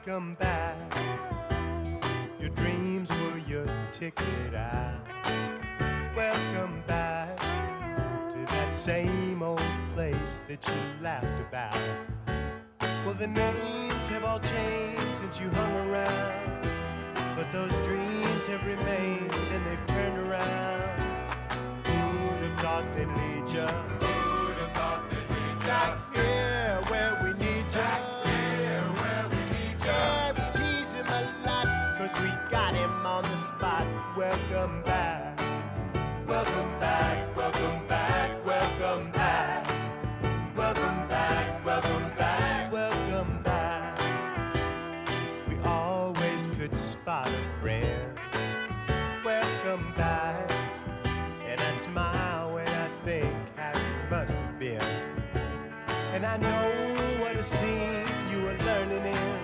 welcome back. Your dreams were your ticket out. Welcome back to that same old place that you laughed about. Well, the names have all changed since you hung around, but those dreams have remained and they've turned around. Who'd have thought they'd lead ya? Who'd have thought they'd lead ya? Back here where we need ya. Back here where we need ya. Yeah, we tease him a lot, 'cause we got him on the spot. Welcome back. Welcome back, welcome back, welcome back. Welcome back, welcome back, welcome back. We always could spot a friend. Welcome back. And I smile when I think how you must have been. And I know what a scene you were learning in.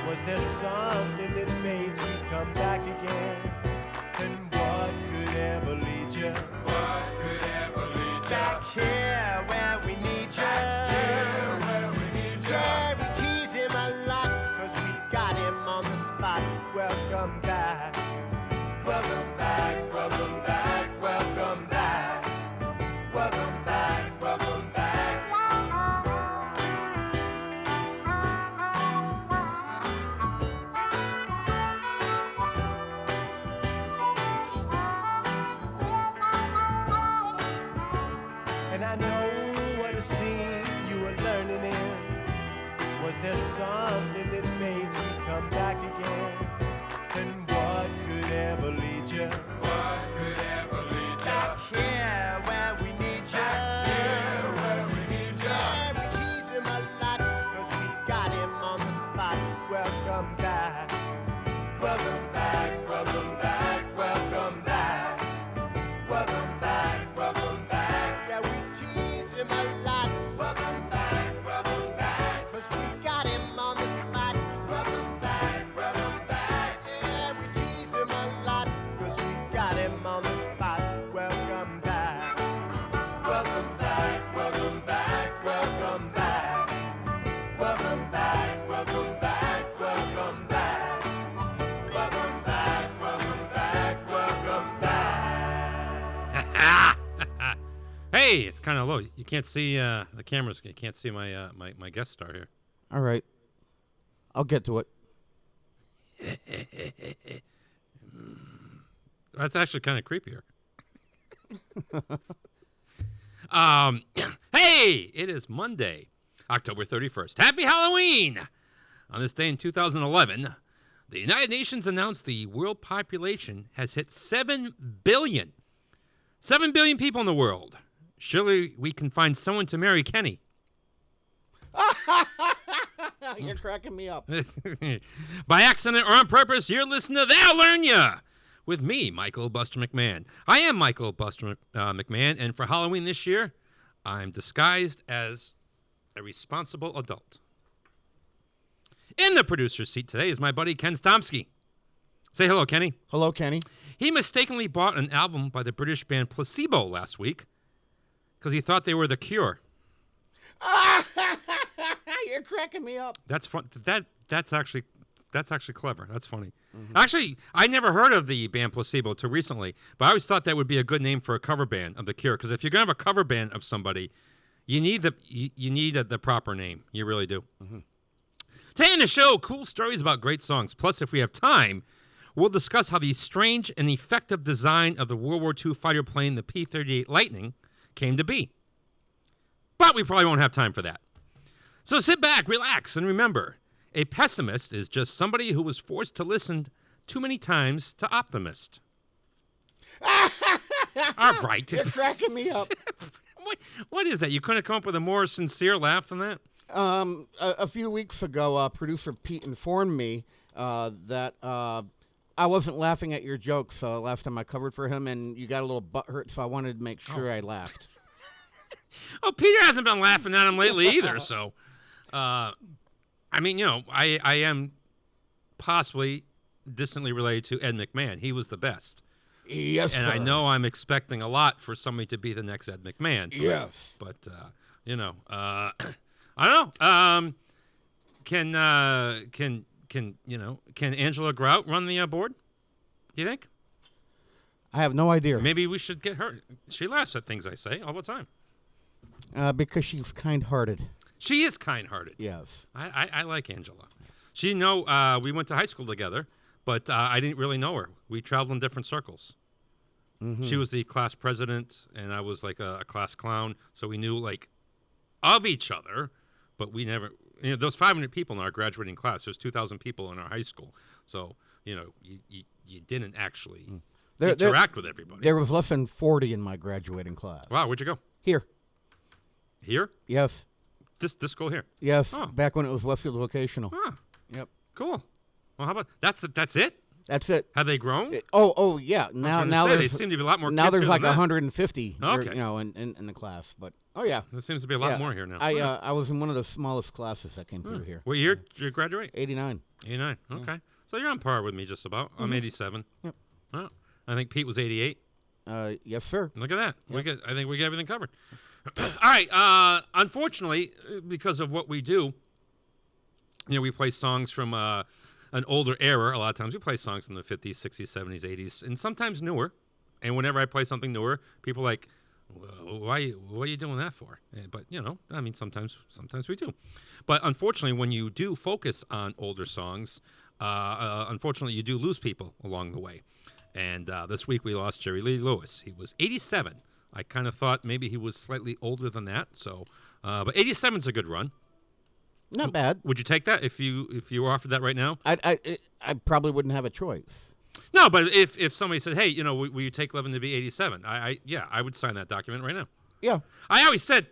Was there something that made you come back again? And what could ever lead you? What could ever lead you? Back here where we need you. Back here where we need you. Yeah, we tease him a lot, 'cause we got him on the spot. Welcome back. Welcome back, welcome back, welcome back. Welcome back, welcome back. And I know what a scene you were learning in. Was there something that made you come back again? And what could ever lead you? What could ever lead you? Back here where we need you. Back here where we need you. Yeah, we tease him a lot, 'cause we got him on the spot. Welcome back. Welcome back, welcome back, welcome back. Welcome back, welcome back. Yeah, we tease him a lot. Welcome back, 'cause we got him on the spot. Welcome back, yeah, we tease him a lot, 'cause we got him on the spot. Welcome back. Welcome back, welcome back, welcome back. Welcome back, welcome back, welcome back. Welcome back, welcome back, welcome back. Hey, it's kind of low. You can't see the cameras. You can't see my my guest star here. All right. I'll get to it. That's actually kind of creepier. Hey, it is Monday, October 31st. Happy Halloween! On this day in 2011, the United Nations announced the world population has hit 7 billion. 7 billion people in the world. Surely we can find someone to marry Kenny. You're cracking me up. By accident or on purpose, you're listening to They'll Learn Ya! With me, Michael Buster McMahon. I am Michael Buster McMahon, and for Halloween this year, I'm disguised as a responsible adult. In the producer's seat today is my buddy Ken Stomsky. Say hello, Kenny. Hello, Kenny. He mistakenly bought an album by the British band Placebo last week because he thought they were The Cure. You're cracking me up. That's fun. That's actually clever. That's funny. Mm-hmm. Actually, I never heard of the band Placebo till recently, but I always thought that would be a good name for a cover band of The Cure, because if you're gonna have a cover band of somebody, you need the proper name. You really do. Mm-hmm. Today in the show, cool stories about great songs. Plus, if we have time, we'll discuss how the strange and effective design of the World War II fighter plane, the P-38 Lightning, came to be. But we probably won't have time for that. So sit back, relax, and remember, a pessimist is just somebody who was forced to listen too many times to optimist. All right. You're cracking me up. What is that? You couldn't come up with a more sincere laugh than that? A few weeks ago, producer Pete informed me that I wasn't laughing at your jokes last time I covered for him, and you got a little butthurt, so I wanted to make sure I laughed. Well, Peter hasn't been laughing at him lately either, so... I mean, you know, I am possibly distantly related to Ed McMahon. He was the best. Yes, and sir. I know I'm expecting a lot for somebody to be the next Ed McMahon. Yes. But you know, I don't know. can Angela Grout run the board? Do you think? I have no idea. Maybe we should get her. She laughs at things I say all the time. Because she's kind-hearted. She is kind-hearted. Yes. I like Angela. We went to high school together, but I didn't really know her. We traveled in different circles. Mm-hmm. She was the class president, and I was like a class clown. So we knew like of each other, but we never. There was 500 people in our graduating class. There's 2,000 people in our high school. So you didn't actually interact with everybody. There was less than 40 in my graduating class. Wow, where'd you go? Here. Here? Yes. This school here? Yes. Oh. Back when it was Westfield Vocational. Huh. Yep. Cool. Well, how about that's it? That's it? That's it. Have they grown? Yeah. Now they seem to be a lot more. Now kids there's here like than that. 150. Okay. In the class. But yeah. There seems to be a lot more here now. I was in one of the smallest classes that came through here. What year did you graduate? 89. 89. Okay. So you're on par with me just about. I'm 87. Yep. Oh, I think Pete was 88. Yes, sir. Look at that. Yep. I think we get everything covered. All right. Unfortunately, because of what we do, we play songs from an older era. A lot of times we play songs from the 50s, 60s, 70s, 80s, and sometimes newer. And whenever I play something newer, people are like, well, what are you doing that for? But, sometimes we do. But unfortunately, when you do focus on older songs, unfortunately, you do lose people along the way. And this week we lost Jerry Lee Lewis. He was 87. I kind of thought maybe he was slightly older than that. So, but 87's a good run. Not bad. Would you take that if you were offered that right now? I probably wouldn't have a choice. No, but if somebody said, hey, will you take Levin to be 87? I would sign that document right now. Yeah. I always said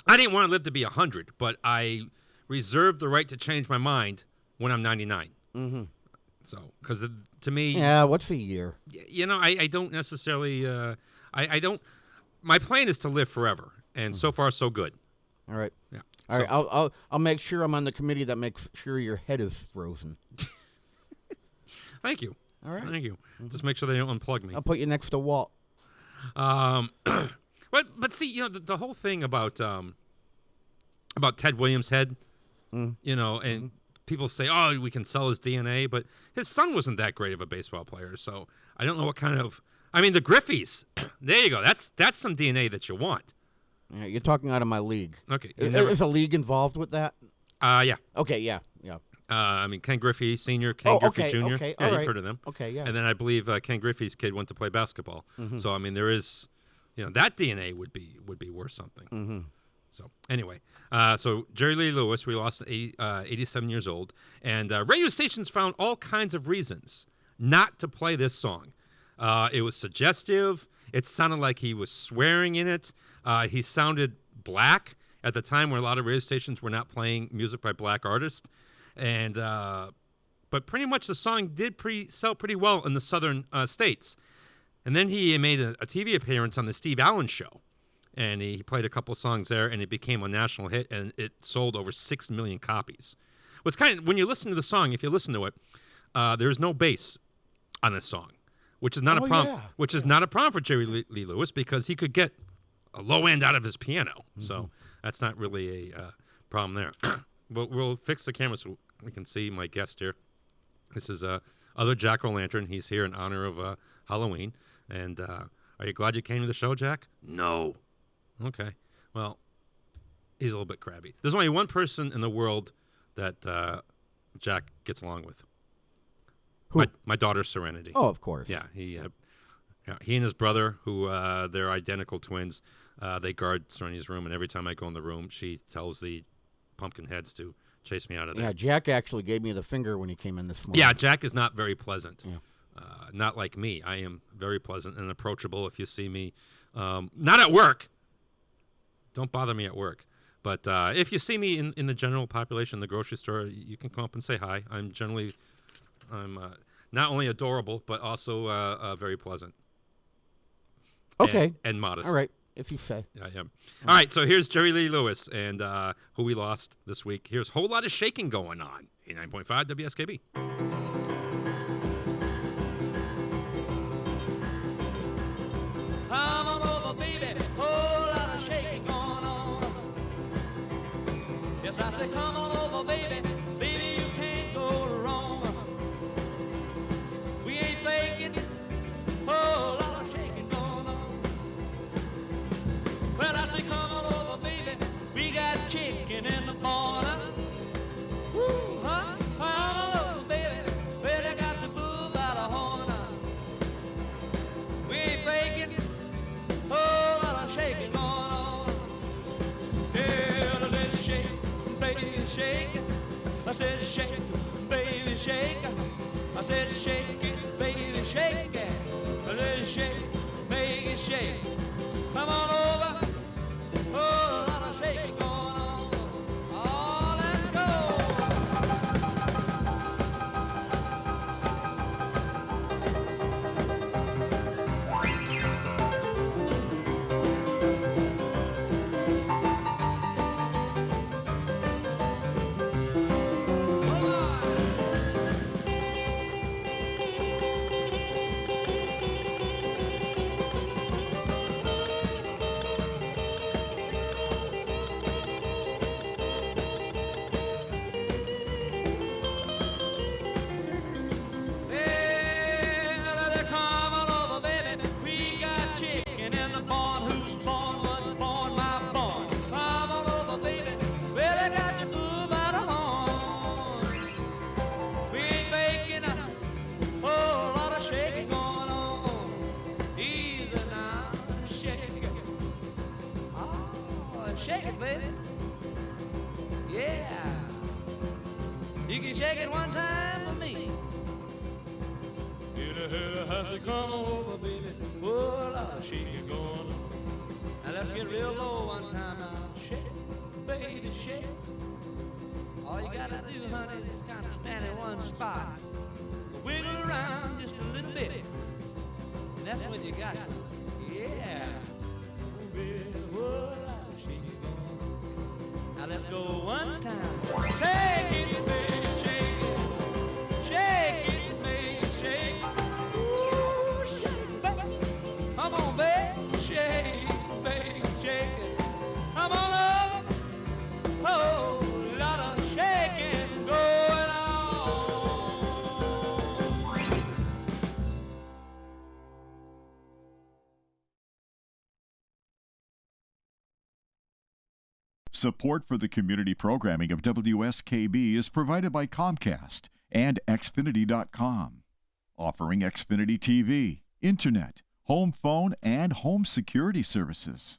I didn't want to live to be 100, but I reserved the right to change my mind when I'm 99. Mm-hmm. So, because to me... Yeah, what's the year? I don't necessarily... I don't... My plan is to live forever, and so far, so good. All right. Yeah. All right. I'll make sure I'm on the committee that makes sure your head is frozen. Thank you. All right. Thank you. Mm-hmm. Just make sure they don't unplug me. I'll put you next to Walt. But see, the whole thing about Ted Williams' head, and people say, oh, we can sell his DNA, but his son wasn't that great of a baseball player, so I don't know what kind of... I mean, the Griffeys, there you go. That's some DNA that you want. Yeah, you're talking out of my league. Okay. Is a league involved with that? Yeah. Okay, yeah. Ken Griffey Sr., Ken Griffey Jr. Okay, yeah, all you've right. heard of them. Okay, yeah. And then I believe Ken Griffey's kid went to play basketball. Mm-hmm. So, there is, that DNA would be worth something. Mm-hmm. So, anyway, so Jerry Lee Lewis, we lost at 87 years old. And radio stations found all kinds of reasons not to play this song. It was suggestive. It sounded like he was swearing in it. He sounded black at the time where a lot of radio stations were not playing music by black artists. And but pretty much the song did sell pretty well in the southern states. And then he made a TV appearance on the Steve Allen Show. And he played a couple songs there, and it became a national hit, and it sold over 6 million copies. What's kind of, when you listen to the song, if you listen to it, there's no bass on this song, which is not a problem. Yeah. Which is not a problem for Jerry Lee Lewis because he could get a low end out of his piano. Mm-hmm. So that's not really a problem there. But we'll fix the camera so we can see my guest here. This is other Jack-o'-lantern. He's here in honor of Halloween. And are you glad you came to the show, Jack? No. Okay. Well, he's a little bit crabby. There's only one person in the world that Jack gets along with. Who? My daughter, Serenity. Oh, of course. Yeah, he and his brother, who they're identical twins, they guard Serenity's room, and every time I go in the room, she tells the pumpkin heads to chase me out of there. Yeah, Jack actually gave me the finger when he came in this morning. Yeah, Jack is not very pleasant. Yeah. Not like me. I am very pleasant and approachable if you see me. Not at work. Don't bother me at work. But if you see me in the general population, the grocery store, you can come up and say hi. I'm not only adorable, but also very pleasant. Okay. And modest. All right, if you say. Yeah, I am. All right, so here's Jerry Lee Lewis and who we lost this week. Here's a whole lot of shaking going on. 89.5 WSKB. Come on over, baby, whole lot of shaking going on. Yes, I say come on over, baby. said shake it, baby, shake it. I said shake, make it shake. Come on over. Oh, a lot of shaking going on. Oh, let's go. Shake it, baby. Yeah. You can shake it one time for me. Has to come over, baby. Oh, a lot of shaking going on. Now let's get real low one time now. Shake it, baby, shake it. All you gotta do, honey, is kind of stand in one spot. Wiggle around just a little bit. And that's when you got it. Yeah. Baby, oh, a lot of shaking going on. Now let's go one time. Shake it, baby, shake it. Shake it, baby, shake it. Ooh, shake it, baby. Come on, baby, shake it, baby, shake it. Come on up. Oh, a lot of shaking going on. Support for the community programming of WSKB is provided by Comcast and Xfinity.com, offering Xfinity TV, Internet, home phone, and home security services.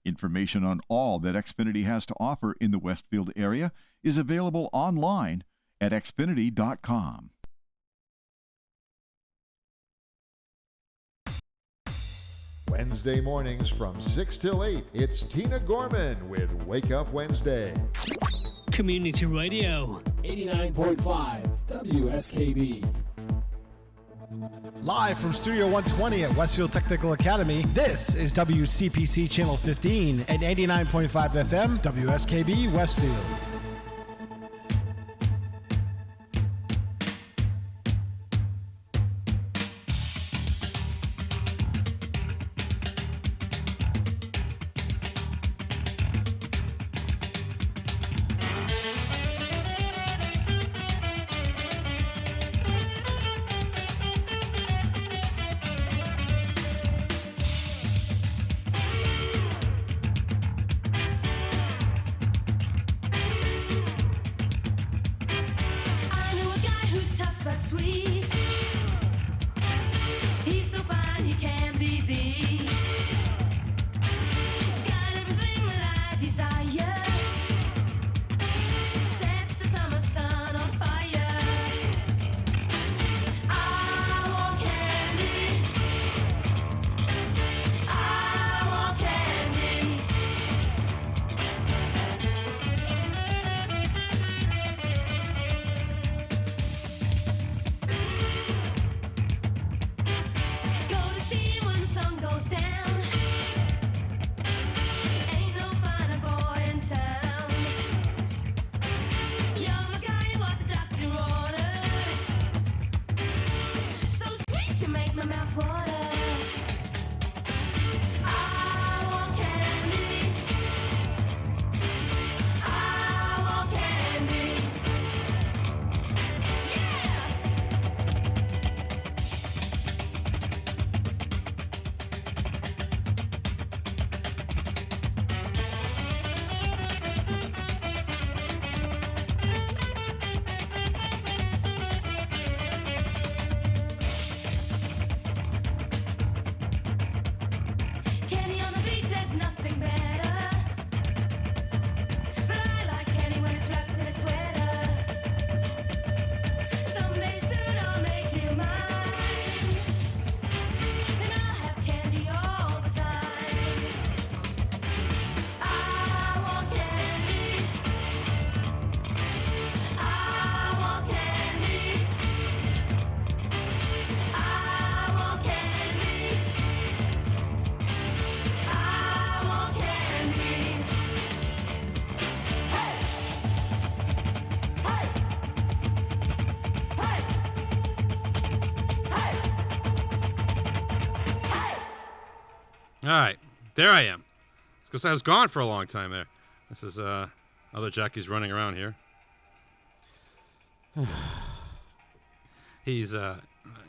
Information on all that Xfinity has to offer in the Westfield area is available online at Xfinity.com. Wednesday mornings from 6 till 8, it's Tina Gorman with Wake Up Wednesday. Community Radio. 89.5 WSKB. Live from Studio 120 at Westfield Technical Academy, this is WCPC Channel 15 and 89.5 FM WSKB Westfield. All right, there I am. Because I was gone for a long time there. This is other Jackie's running around here. He's a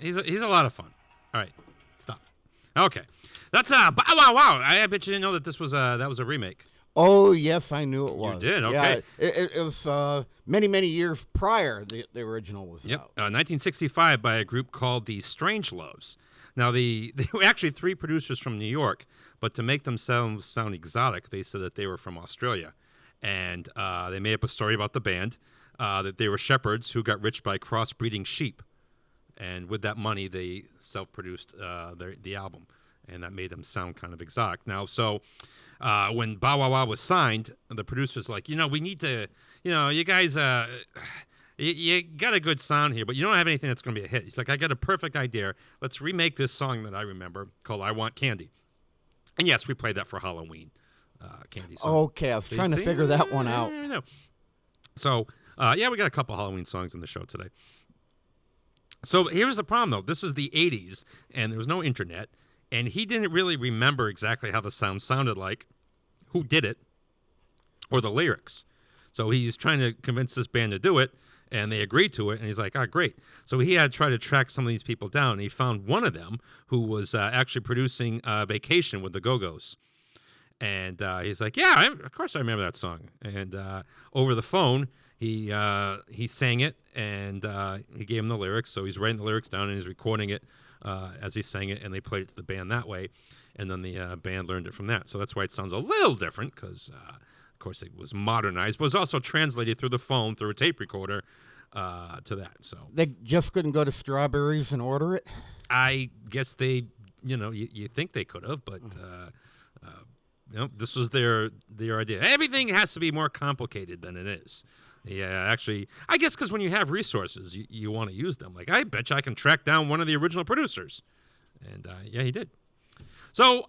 lot of fun. All right, stop. Okay, that's wow. I bet you didn't know that this was that was a remake. Oh, yes, I knew it was. You did? Okay. Yeah, it was many years prior the original was out. 1965 by a group called the Strangeloves. Now, they were actually 3 producers from New York, but to make themselves sound exotic, they said that they were from Australia. And they made up a story about the band, that they were shepherds who got rich by crossbreeding sheep. And with that money, they self-produced the album, and that made them sound kind of exotic. Now, so when Bow Wow Wow was signed, the producers were like, we need to, you guys, you got a good sound here, but you don't have anything that's going to be a hit. He's like, I got a perfect idea. Let's remake this song that I remember called I Want Candy. And yes, we played that for Halloween. Candy song. Okay, I was trying to figure that one out. So, we got a couple Halloween songs in the show today. So here's the problem, though. This is the 80s, and there was no internet, and he didn't really remember exactly how the sound sounded like, who did it, or the lyrics. So he's trying to convince this band to do it, and they agreed to it, and he's like, great. So he had to try to track some of these people down, and he found one of them who was actually producing Vacation with the Go-Go's. And he's like, of course I remember that song. And over the phone, he sang it, and he gave him the lyrics. So he's writing the lyrics down, and he's recording it as he sang it, and they played it to the band that way. And then the band learned it from that. So that's why it sounds a little different, because, of course, it was modernized, but it was also translated through the phone, through a tape recorder, to that. So they just couldn't go to Strawberries and order it? I guess they, you think they could have, but... this was their idea. Everything has to be more complicated than it is. Yeah, actually, I guess because when you have resources, you want to use them. Like, I bet you I can track down one of the original producers. And, he did. So,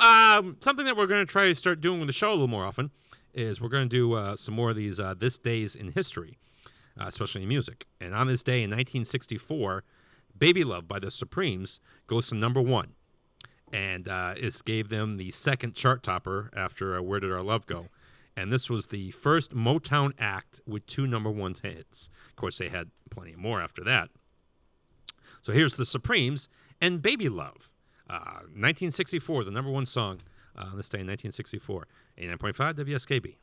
something that we're going to try to start doing with the show a little more often is we're going to do some more of these This Days in History, especially in music. And on this day in 1964, Baby Love by the Supremes goes to number 1. And it gave them the second chart topper after Where Did Our Love Go? And this was the first Motown act with 2 number 1 hits. Of course, they had plenty more after that. So here's the Supremes and Baby Love. 1964, the number 1 song on this day in 1964. 89.5 WSKB.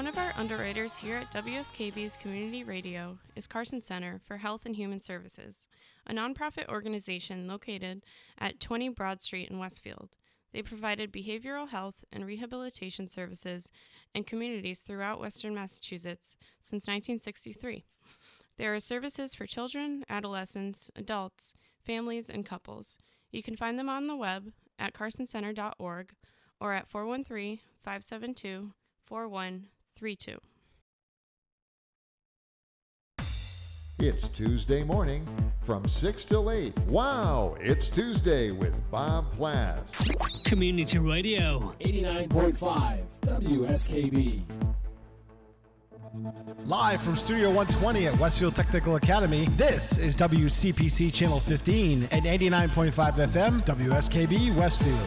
One of our underwriters here at WSKB's Community Radio is Carson Center for Health and Human Services, a nonprofit organization located at 20 Broad Street in Westfield. They provided behavioral health and rehabilitation services in communities throughout Western Massachusetts since 1963. There are services for children, adolescents, adults, families, and couples. You can find them on the web at carsoncenter.org or at 413-572-4132. It's Tuesday morning from 6 till 8. Wow, it's Tuesday with Bob Plass. Community Radio. 89.5 WSKB. Live from Studio 120 at Westfield Technical Academy, this is WCPC Channel 15 and 89.5 FM WSKB Westfield.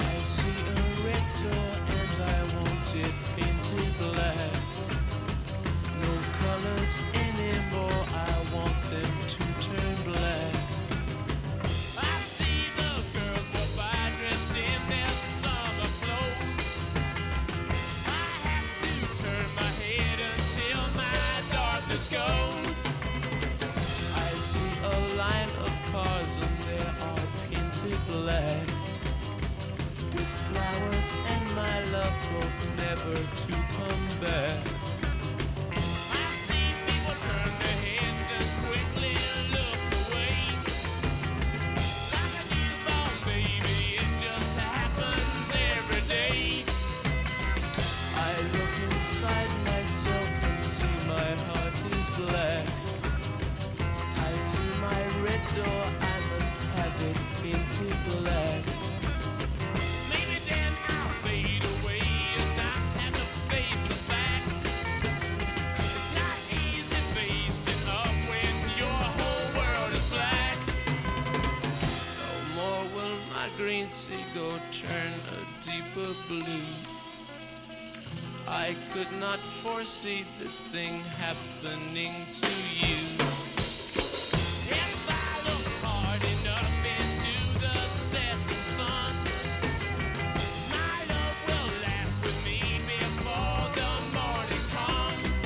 I see a red door and I want it painted black. No colors anymore, I want them to turn black. I see the girls go by dressed in their summer clothes. I have to turn my head until my darkness goes. I see a line of cars and they are painted black. With flowers and my love hope never to come back. I see people turn their heads and quickly look away. Like a newborn baby, it just happens every day. I look inside myself and see my heart is black. I see my red door, I must have it painted black. Maybe then I'll fade away and not have to face the facts. It's not easy facing up when your whole world is black. No more will my green seagull turn a deeper blue. I could not foresee this thing happening to you. If I look hard enough into the setting sun, my love will laugh with me before the morning comes.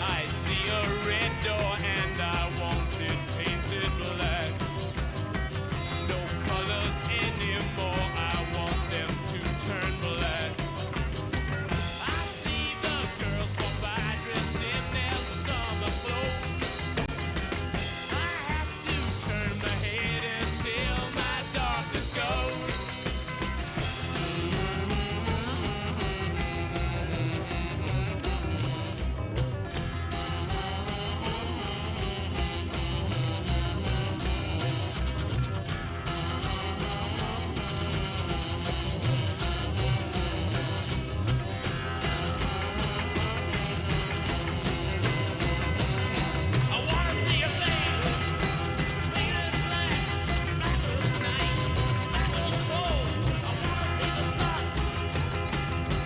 I see a red door and I want it painted black. No colors anymore, I want them to turn black. I see the girls walk by dressed in their summer clothes. I have to turn my head until my darkness goes. I wanna see a fade, faded black, black as night, black as gold. I wanna see the sun,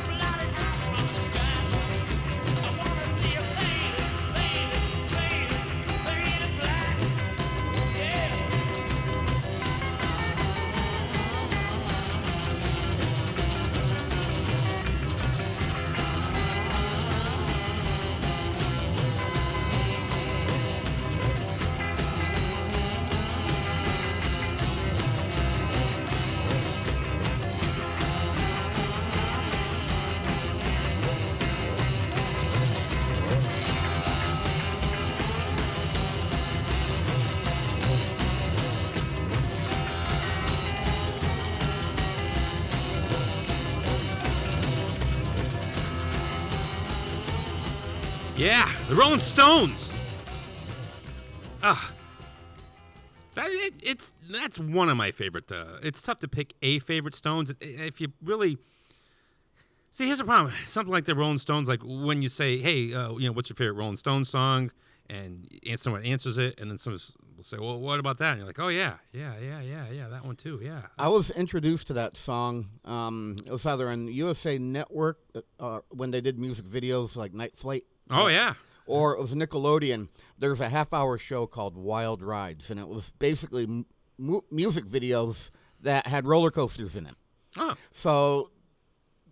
blotted out from the sky. I wanna see a faded, faded, faded, faded black. Yeah. Yeah, the Rolling Stones. That's one of my favorite. It's tough to pick a favorite Stones. If you really see, here's the problem. Something like the Rolling Stones, like when you say, "Hey, what's your favorite Rolling Stones song?" and someone answers it, and then we'll say, well, what about that? And you're like, oh, yeah, that one too, yeah. I was introduced to that song. It was either on USA Network when they did music videos like Night Flight. Oh, yeah. Or it was Nickelodeon. There's a half-hour show called Wild Rides, and it was basically music videos that had roller coasters in it. Oh. So,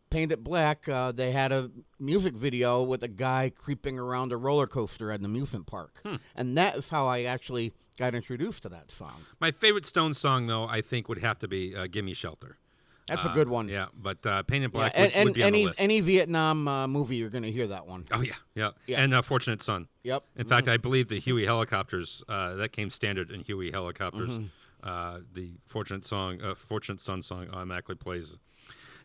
Paint It Black, they had a music video with a guy creeping around a roller coaster at an amusement park. And that is how I actually got introduced to that song. My favorite Stones song, though, I think would have to be Gimme Shelter. That's a good one. Yeah, but Paint It Black and would be on the list. any Vietnam movie, you're going to hear that one. Oh, yeah. And Fortunate Son. Yep. In fact, I believe the Huey helicopters, that came standard in Huey helicopters. The Fortunate Son song automatically plays.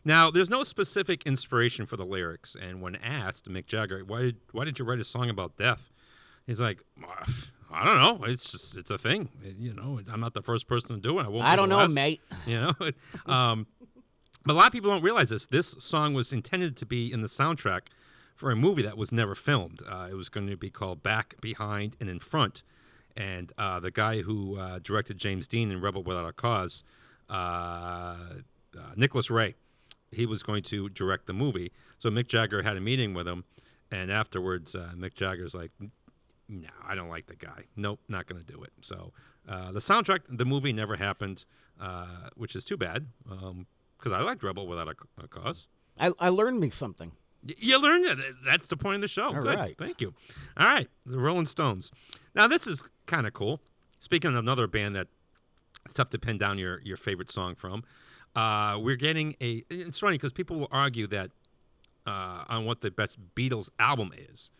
Now, there's no specific inspiration for the lyrics, and when asked, Mick Jagger, why did you write a song about death? He's like, I don't know. It's a thing. I'm not the first person to do it. I don't know, mate. But a lot of people don't realize this. This song was intended to be in the soundtrack for a movie that was never filmed. It was going to be called Back, Behind, and In Front. And the guy who directed James Dean in Rebel Without a Cause, Nicholas Ray, he was going to direct the movie. So Mick Jagger had a meeting with him, and afterwards Mick Jagger's like, no, I don't like the guy. Nope, not going to do it. So the soundtrack, the movie never happened, which is too bad, because I liked Rebel Without a Cause. I learned me something. You learned that. That's the point of the show. All Good. right. Thank you. All right, the Rolling Stones. Now, this is kind of cool. Speaking of another band that it's tough to pin down your favorite song from, we're getting it's funny because people will argue that on what the best Beatles album is,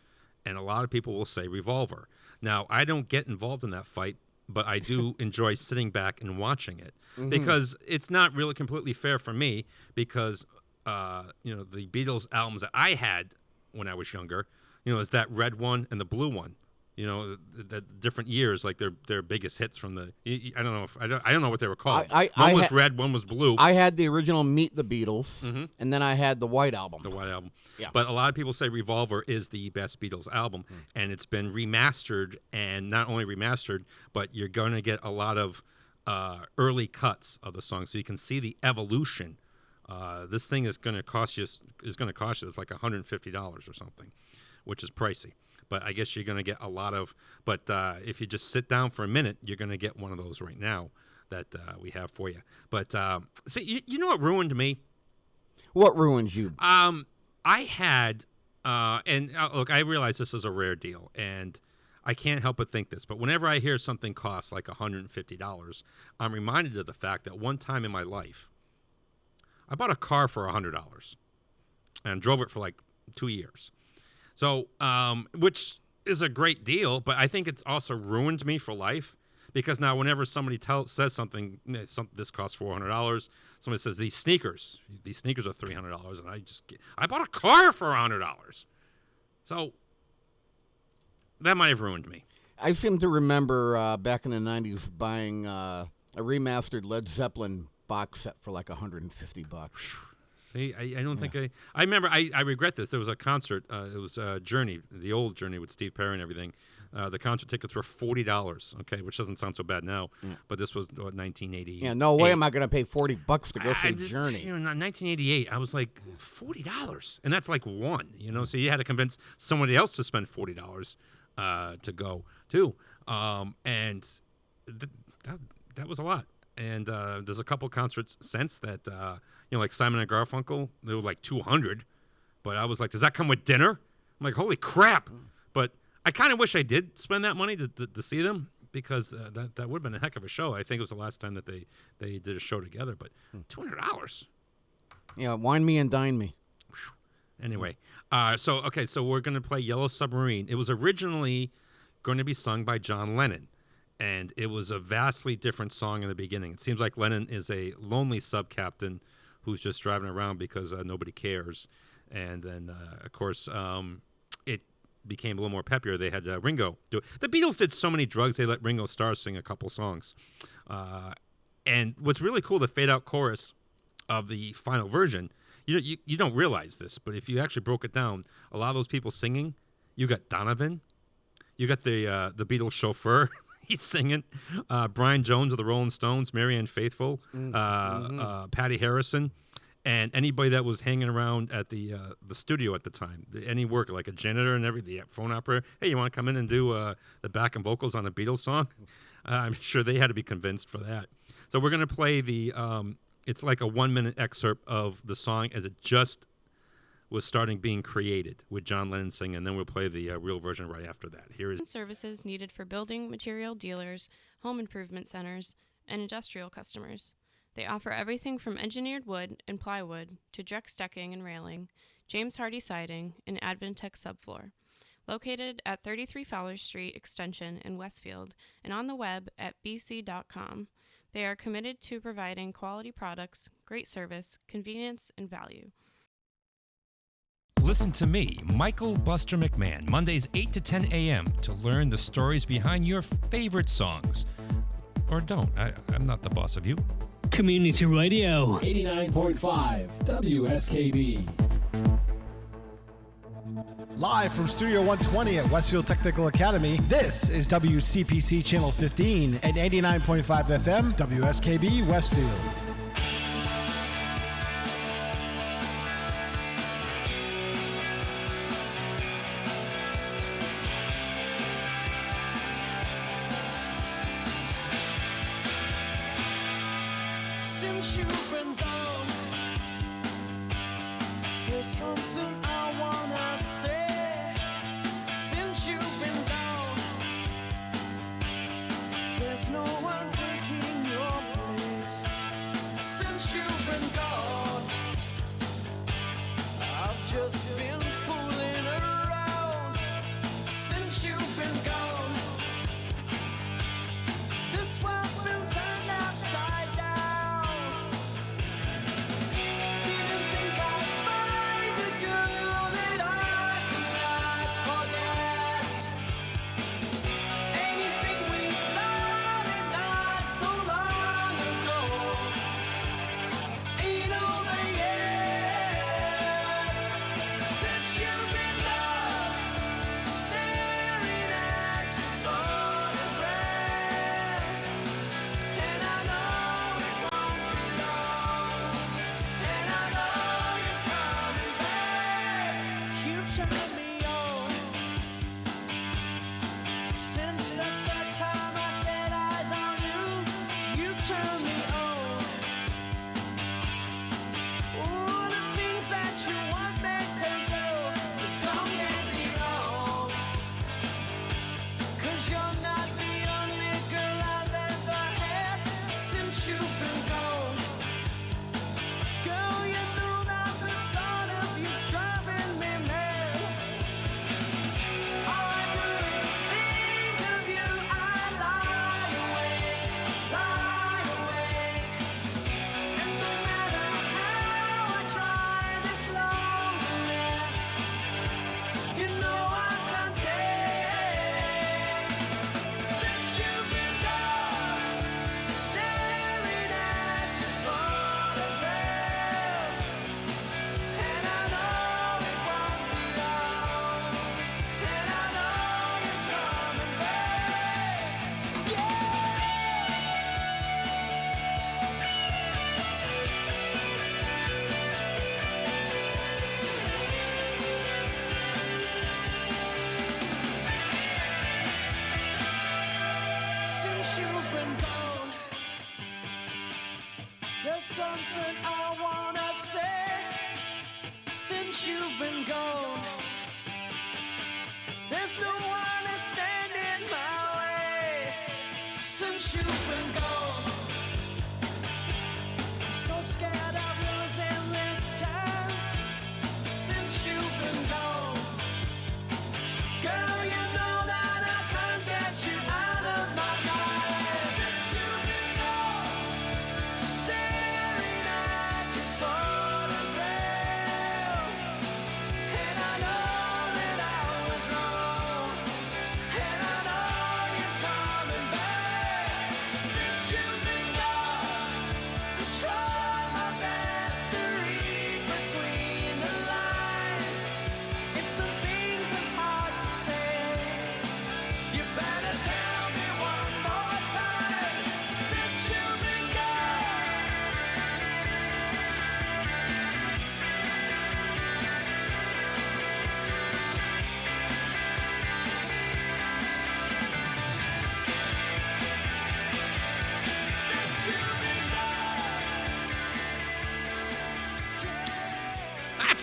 and a lot of people will say Revolver. Now, I don't get involved in that fight, but I do enjoy sitting back and watching it because it's not really completely fair for me because, the Beatles albums that I had when I was younger, is that red one and the blue one. The different years, like their biggest hits from the. I don't know what they were called. One was red, one was blue. I had the original Meet the Beatles, and then I had the White Album. The White Album. Yeah. But a lot of people say Revolver is the best Beatles album, and it's been remastered, and not only remastered, but you're going to get a lot of early cuts of the song, so you can see the evolution. This thing is going to cost you. It's like $150 or something, which is pricey. But I guess you're going to get a lot of. But if you just sit down for a minute, you're going to get one of those right now that we have for you. But see, you know what ruined me? What ruined you? I had, and look, I realize this is a rare deal, and I can't help but think this. But whenever I hear something costs like $150, I'm reminded of the fact that one time in my life, I bought a car for $100 and drove it for like 2 years. So, which is a great deal, but I think it's also ruined me for life because now whenever somebody says something, this costs $400, somebody says these sneakers are $300, and I bought a car for $100. So that might have ruined me. I seem to remember back in the 90s buying a remastered Led Zeppelin box set for like $150. See, I don't think I remember. I regret this. There was a concert. It was Journey, the old Journey with Steve Perry and everything. The concert tickets were $40. Okay, which doesn't sound so bad now, but this was 1980. Yeah, no way am I going to pay $40 to go see Journey. In 1988, I was like $40, and that's like one. So you had to convince somebody else to spend $40 to go too, and that was a lot. And there's a couple concerts since that, like Simon and Garfunkel, they were like $200. But I was like, does that come with dinner? I'm like, holy crap. But I kind of wish I did spend that money to see them because that would have been a heck of a show. I think it was the last time that they did a show together. But $200. Yeah, wine me and dine me. Anyway, so we're going to play Yellow Submarine. It was originally going to be sung by John Lennon. And it was a vastly different song in the beginning. It seems like Lennon is a lonely sub-captain who's just driving around because nobody cares. And then, of course, it became a little more peppier. They had Ringo do it. The Beatles did so many drugs, they let Ringo Starr sing a couple songs. And what's really cool, the fade-out chorus of the final version, you don't realize this, but if you actually broke it down, a lot of those people singing, you got Donovan, you got the Beatles chauffeur, He's singing. Brian Jones of the Rolling Stones, Marianne Faithfull, Patty Harrison, and anybody that was hanging around at the studio at the time. Any work, like a janitor and everything, the phone operator. Hey, you want to come in and do the backing vocals on a Beatles song? I'm sure they had to be convinced for that. So we're going to play the, it's like a 1-minute excerpt of the song as it just was starting being created with John Lennon singing, and then we'll play the real version right after that. Here is services needed for building material dealers, home improvement centers, and industrial customers. They offer everything from engineered wood and plywood to Drex decking and railing, James Hardie siding, and Advantech subfloor. Located at 33 Fowler Street Extension in Westfield and on the web at bc.com, they are committed to providing quality products, great service, convenience, and value. Listen to me, Michael Buster McMahon, Mondays 8 to 10 a.m. to learn the stories behind your favorite songs. Or don't. I'm not the boss of you. Community Radio. 89.5 WSKB. Live from Studio 120 at Westfield Technical Academy, this is WCPC Channel 15 and 89.5 FM WSKB Westfield. Since you've been gone, there's something I wanna say. Since you've been gone, there's no one taking your place. Since you've been gone, I've just been fooling around. Since you've been gone, this world's been turned upside down. Didn't think I'd find a girl that I could forget. Anything we started not so long ago ain't over yet. Since you've been gone, staring at your photograph, and I know it won't be long, and I know you're coming back. You turn me on since the first time I set eyes on you. You turn me on. All the things that you want me to do, but don't get me wrong, 'cause you're not the only girl I've ever had since you've been gone. Girl, you know that the thought of you's driving me mad. All I do is think of you. I lie awake, and no matter how I try this loneliness, you know I can't take. Since you've been gone, staring at your photograph, and I know it won't be long, and I know you're coming back. Yeah. Since you've been gone, there's something I wanna say. Since you've been gone, there's no one to stand in my way. Since you've been gone, I'm so scared of losing this time. Since you've been gone, girl, you know that I can't get you out of my life. Since you've been gone, staring at your photograph, and I know that I was wrong, and I know you're coming back.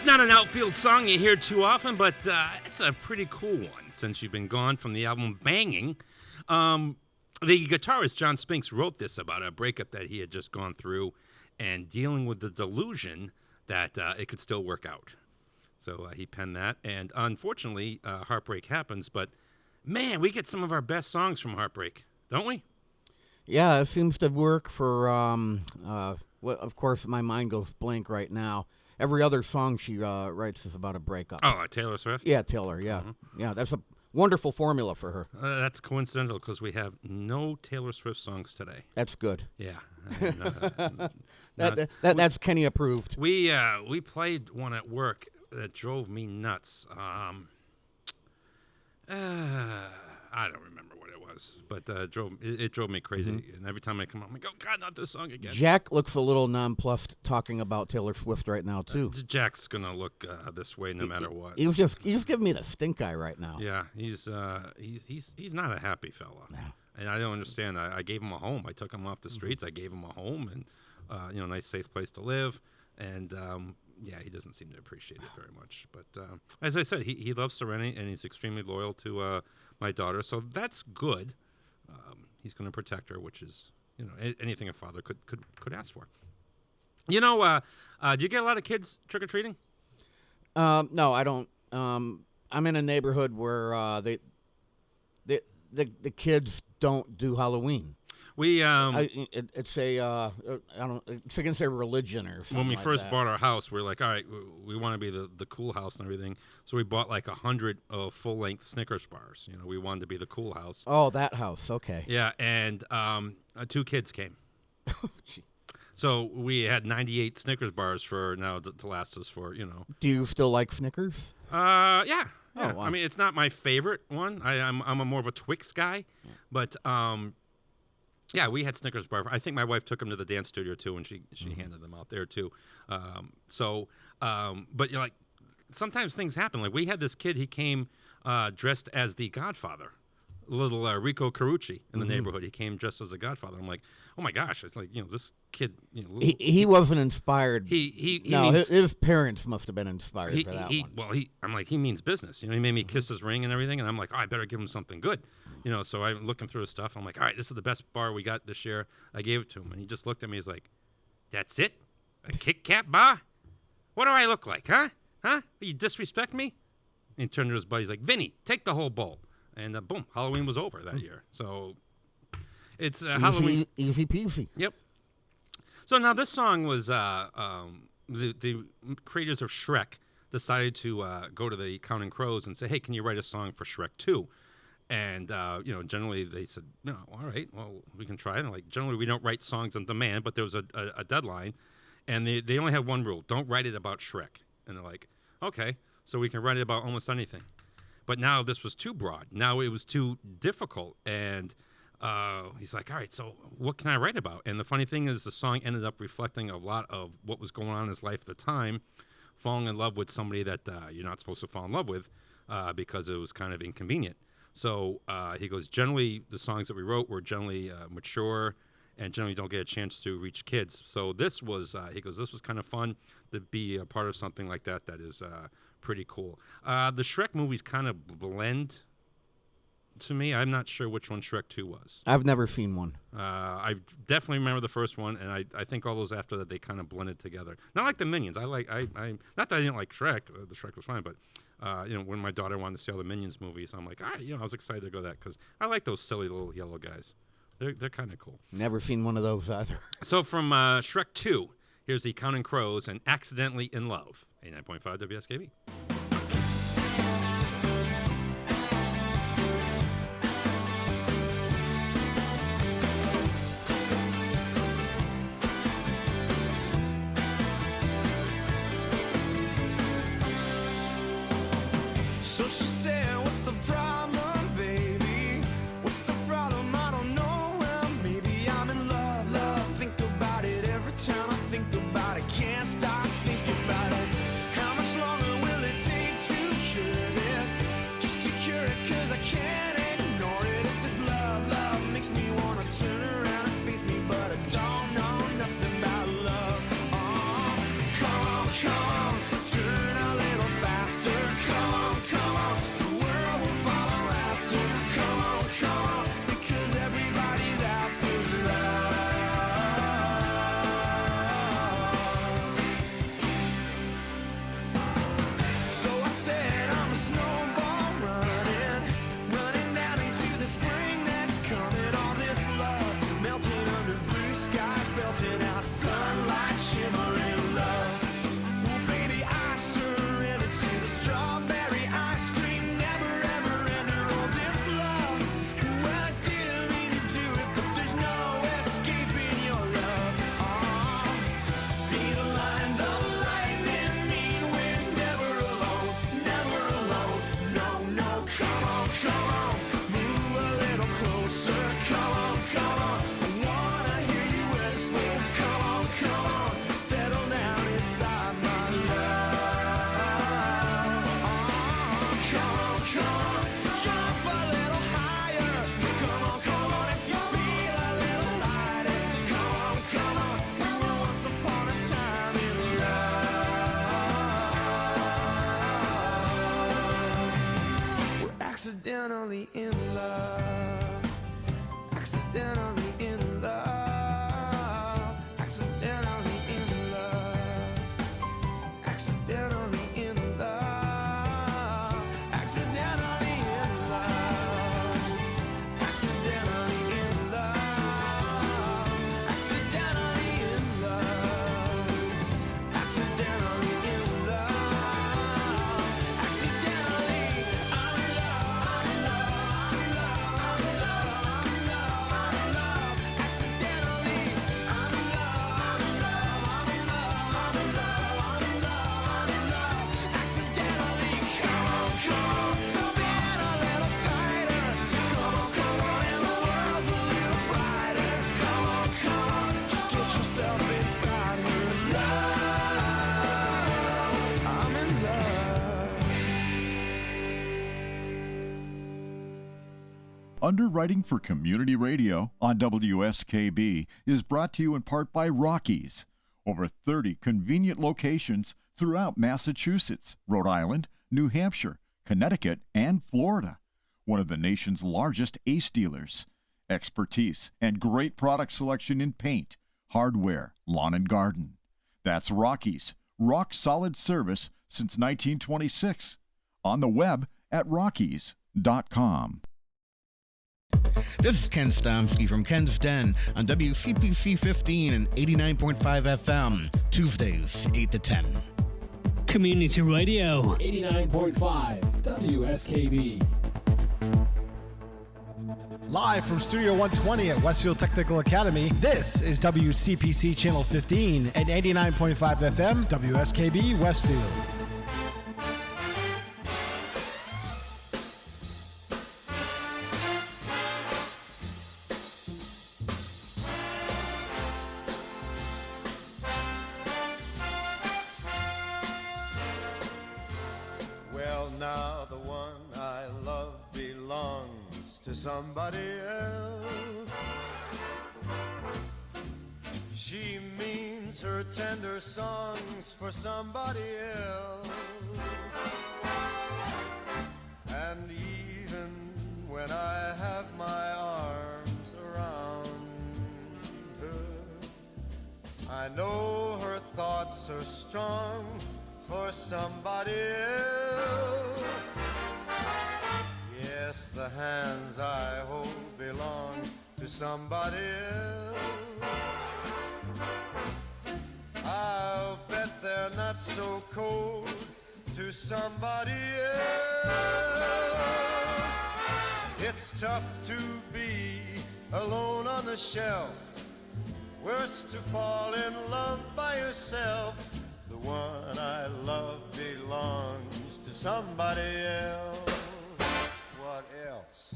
not an outfield song you hear too often, but it's a pretty cool one since you've been gone from the album Banging. The guitarist John Spinks wrote this about a breakup that he had just gone through and dealing with the delusion that it could still work out. So he penned that, and unfortunately, heartbreak happens, but man, we get some of our best songs from heartbreak, don't we? Yeah, it seems to work for, of course, my mind goes blank right now. Every other song she writes is about a breakup. Oh, Taylor Swift? Yeah, Taylor, yeah. Yeah, that's a wonderful formula for her. That's coincidental because we have no Taylor Swift songs today. That's good. Yeah. That's Kenny approved. We played one at work that drove me nuts. I don't remember what it was, but it drove me crazy. And every time I come up, I'm like, oh, God, not this song again. Jack looks a little nonplussed talking about Taylor Swift right now, too. Jack's going to look this way no matter what. He's giving me the stink eye right now. Yeah, he's not a happy fella. No. And I don't understand. I gave him a home. I took him off the streets. I gave him a home and, nice, safe place to live. And, yeah, he doesn't seem to appreciate it very much. But as I said, he loves Serenity, and he's extremely loyal to my daughter. So that's good. He's going to protect her, which is, anything a father could ask for. Do you get a lot of kids trick-or-treating? No, I don't. I'm in a neighborhood where the kids don't do Halloween. We it's against their religion or something. When we like first that. bought our house, we were like, all right, we want to be the cool house and everything. So we bought like 100 full-length Snickers bars. We wanted to be the cool house. Oh, that house. Okay. Yeah, and 2 kids came. So we had 98 Snickers bars for now to last us for, Do you still like Snickers? Yeah. Oh, wow. I mean, it's not my favorite one. I'm a more of a Twix guy, but yeah, we had Snickers bar. I think my wife took them to the dance studio too, and she handed them out there too. But like sometimes things happen. Like we had this kid. He came dressed as the Godfather, little Rico Carucci in the neighborhood. He came dressed as a Godfather. I'm like, oh my gosh! It's like this kid. He wasn't inspired. His parents must have been inspired for that one. Well, I'm like, he means business. He made me kiss his ring and everything, and I'm like, oh, I better give him something good. So I'm looking through his stuff. I'm like, all right, this is the best bar we got this year. I gave it to him, and he just looked at me. He's like, that's it? A Kit Kat bar? What do I look like, huh? Huh? You disrespect me? And he turned to his buddy. He's like, Vinny, take the whole bowl. And boom, Halloween was over that year. So it's Halloween. Easy peasy. Yep. So now this song was the creators of Shrek decided to go to the Counting Crows and say, hey, can you write a song for Shrek 2? And, generally they said, no, all right, well, we can try it. And like, generally we don't write songs on demand, but there was a deadline. And they only had one rule. Don't write it about Shrek. And they're like, okay, so we can write it about almost anything. But now this was too broad. Now it was too difficult. And he's like, all right, so what can I write about? And the funny thing is the song ended up reflecting a lot of what was going on in his life at the time, falling in love with somebody that you're not supposed to fall in love with because it was kind of inconvenient. So he goes, generally the songs that we wrote were generally mature and generally don't get a chance to reach kids. So this was, he goes, this was kind of fun to be a part of something like that is pretty cool. The Shrek movies kind of blend to me. I'm not sure which one Shrek 2 was. I've never seen one. I definitely remember the first one, and I think all those after that, they kind of blended together. Not like the Minions. I not that I didn't like Shrek. The Shrek was fine, but when my daughter wanted to see all the Minions movies, I'm like, I was excited to go that because I like those silly little yellow guys. They're kind of cool. Never seen one of those either. So from Shrek 2, here's the Counting Crows and Accidentally in Love. 89.5 WSKB. Can't stop thinking about it. How much longer will it take to cure accidentally in love, accidentally in love, accidentally in love, accidentally in love, accidentally in love, accidentally in love, accidentally in love, accidentally I'm in love, I'm in love, I'm in love, I'm in love, I'm in love, I'm in love, accidentally I'm in love, I'm in love, I'm in love, I'm in love, I'm in love, I'm in love, accidentally. Come on, spin a little tighter. Come on, and the world's a little brighter. Come on, just get yourself inside her. Love, I'm in love. Underwriting for Community Radio on WSKB is brought to you in part by Rockies. Over 30 convenient locations throughout Massachusetts, Rhode Island, New Hampshire, Connecticut, and Florida. One of the nation's largest ACE dealers. Expertise and great product selection in paint, hardware, lawn and garden. That's Rockies. Rock solid service since 1926. On the web at rockies.com. This is Ken Stomsky from Ken's Den on WCPC 15 and 89.5 FM, Tuesdays, 8 to 10. Community Radio. 89.5 WSKB. Live from Studio 120 at Westfield Technical Academy, this is WCPC Channel 15 and 89.5 FM, WSKB Westfield. Well, now the one I love belongs to somebody else. She means her tender songs for somebody else. And even when I have my arms around her, I know her thoughts are strong for somebody else. Yes, the hands I hold belong to somebody else. I'll bet they're not so cold to somebody else. It's tough to be alone on the shelf. Worse to fall in love by yourself. The one I love belongs to somebody else. What else?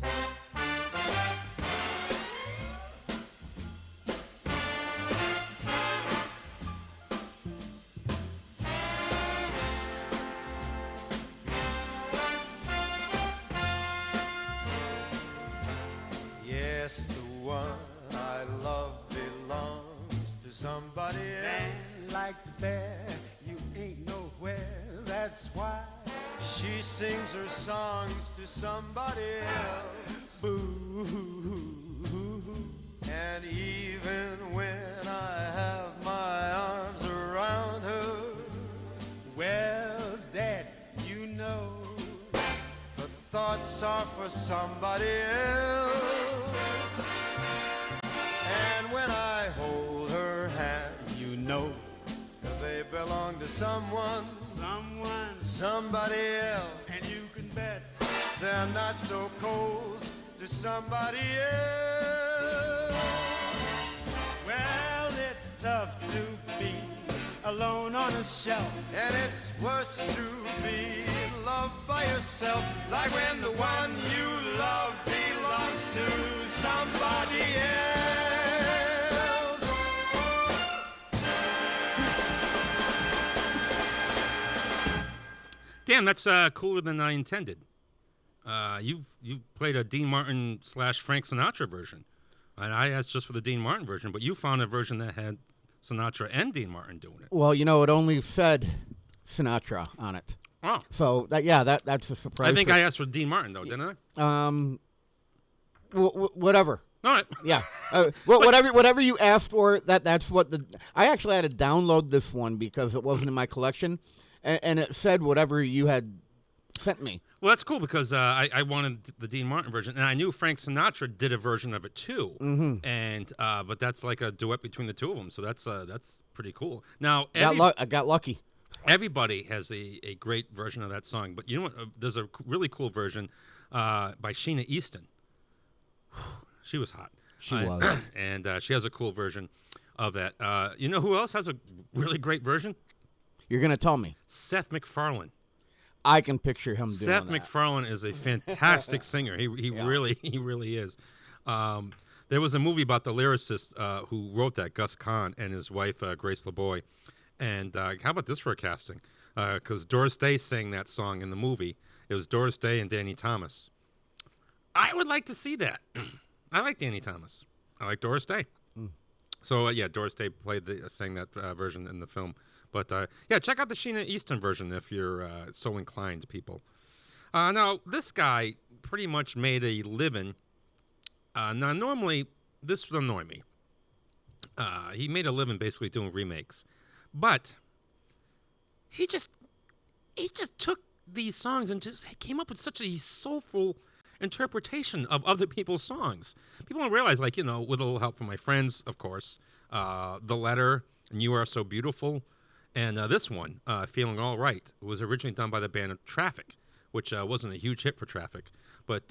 Yes, the one I love belongs to somebody else. Like the bear, you ain't nowhere, that's why she sings her songs to somebody else. Boo. And even when I have my arms around her, well, Dad, you know her thoughts are for somebody else. And when I hold her hand, you know they belong to someone, somebody else. And you can bet they're not so cold to somebody else. Well, it's tough to be alone on a shelf, and it's worse to be in love by yourself. Like when the one you love belongs to somebody else. Damn, that's cooler than I intended. You played a Dean Martin / Frank Sinatra version, and I asked just for the Dean Martin version, but you found a version that had Sinatra and Dean Martin doing it. Well, you know, it only said Sinatra on it. Oh, So that's a surprise. I think I asked for Dean Martin though, didn't I? Whatever. All right. Yeah. Well, whatever you asked for, that's what I actually had to download this one because it wasn't in my collection, and it said whatever you had sent me. Well, that's cool because I wanted the Dean Martin version, and I knew Frank Sinatra did a version of it too. Mm-hmm. And but that's like a duet between the two of them, so that's pretty cool. Now, I got lucky. Everybody has a great version of that song, but you know what? There's a really cool version by Sheena Easton. She was hot. She was. And she has a cool version of that. You know who else has a really great version? You're going to tell me. Seth MacFarlane. I can picture him doing Seth that. MacFarlane is a fantastic singer. He really is. There was a movie about the lyricist who wrote that, Gus Kahn, and his wife, Grace LeBoy. And how about this for a casting? Because Doris Day sang that song in the movie. It was Doris Day and Danny Thomas. I would like to see that. I like Danny Thomas. I like Doris Day. So, yeah, Doris Day sang that version in the film. But, yeah, check out the Sheena Easton version if you're so inclined, people. Now, this guy pretty much made a living. Now, normally, this would annoy me. He made a living basically doing remakes. But he just took these songs and just came up with such a soulful interpretation of other people's songs. People don't realize, like, with a little help from my friends, of course, The Letter and You Are So Beautiful, and this one, Feeling All Right, was originally done by the band Traffic, which wasn't a huge hit for Traffic, but,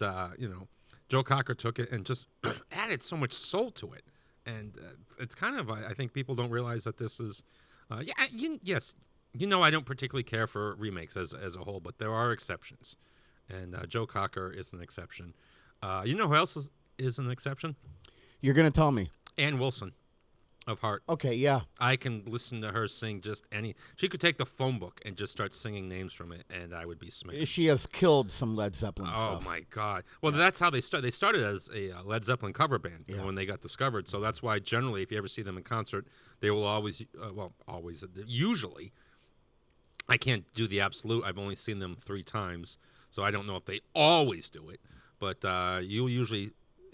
Joe Cocker took it and just added so much soul to it. And it's kind of, I think people don't realize that this is, yes, I don't particularly care for remakes as a whole, but there are exceptions. And Joe Cocker is an exception. You know who else is an exception? You're going to tell me. Ann Wilson of Heart. Okay, yeah. I can listen to her sing just any. She could take the phone book and just start singing names from it, and I would be smitten. She has killed some Led Zeppelin stuff. Oh, my God. Well, that's how they started. They started as a Led Zeppelin cover band when they got discovered. So that's why generally, if you ever see them in concert, they will usually, I can't do the absolute. I've only seen them 3 times. So I don't know if they always do it, but you'll usually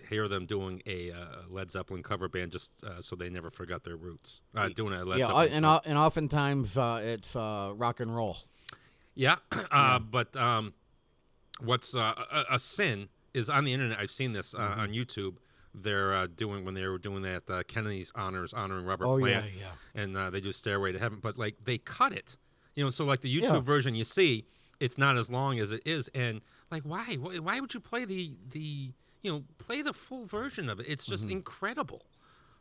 hear them doing a Led Zeppelin cover band just so they never forgot their roots. Doing a Led Zeppelin and oftentimes it's rock and roll. Yeah, but what's a sin is on the internet. I've seen this on YouTube. They're when they were doing that Kennedy's honoring Robert Plant. And they do Stairway to Heaven, but like they cut it, so like the YouTube version you see. It's not as long as it is, and like, why would you play play the full version of it? It's just incredible.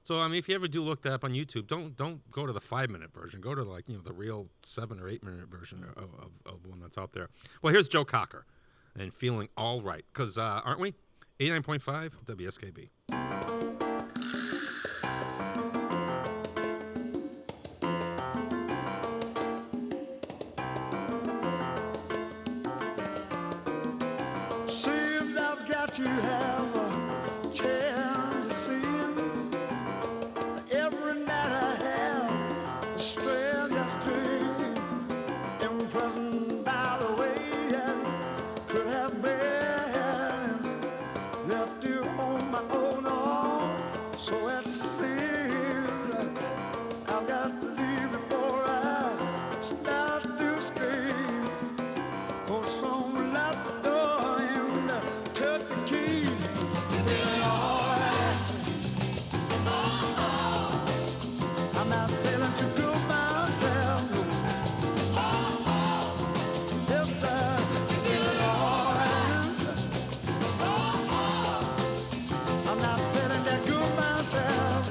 So I mean, if you ever do look that up on YouTube, don't go to the 5-minute version. Go to the real 7 or 8-minute version of one that's out there. Well, here's Joe Cocker, and Feeling All Right, because aren't we? 89.5 WSKB. To have a chance to see him. Every night I have the strangest dream, imprisoned by the way I could have been left you on my own arm. So it seems I've got to leave before I start to scream. 'Cause someone locked the door and took the key. Feeling alright. I'm not feeling too good myself. Yes, I'm feeling alright. I'm not feeling that good myself.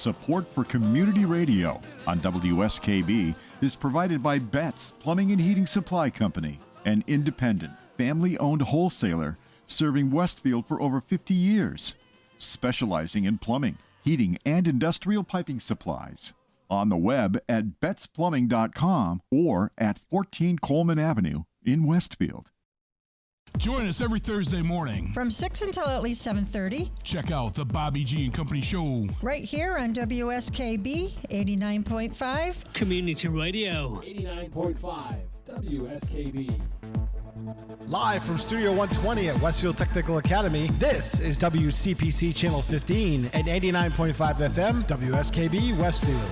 Support for community radio on WSKB is provided by Betts Plumbing and Heating Supply Company, an independent, family-owned wholesaler serving Westfield for over 50 years, specializing in plumbing, heating, and industrial piping supplies. On the web at bettsplumbing.com or at 14 Coleman Avenue in Westfield. Join us every Thursday morning from 6 until at least 7:30. Check out the Bobby G and Company Show right here on WSKB 89.5 Community Radio. 89.5 WSKB. Live from Studio 120 at Westfield Technical Academy, this is WCPC Channel 15 and 89.5 FM WSKB Westfield.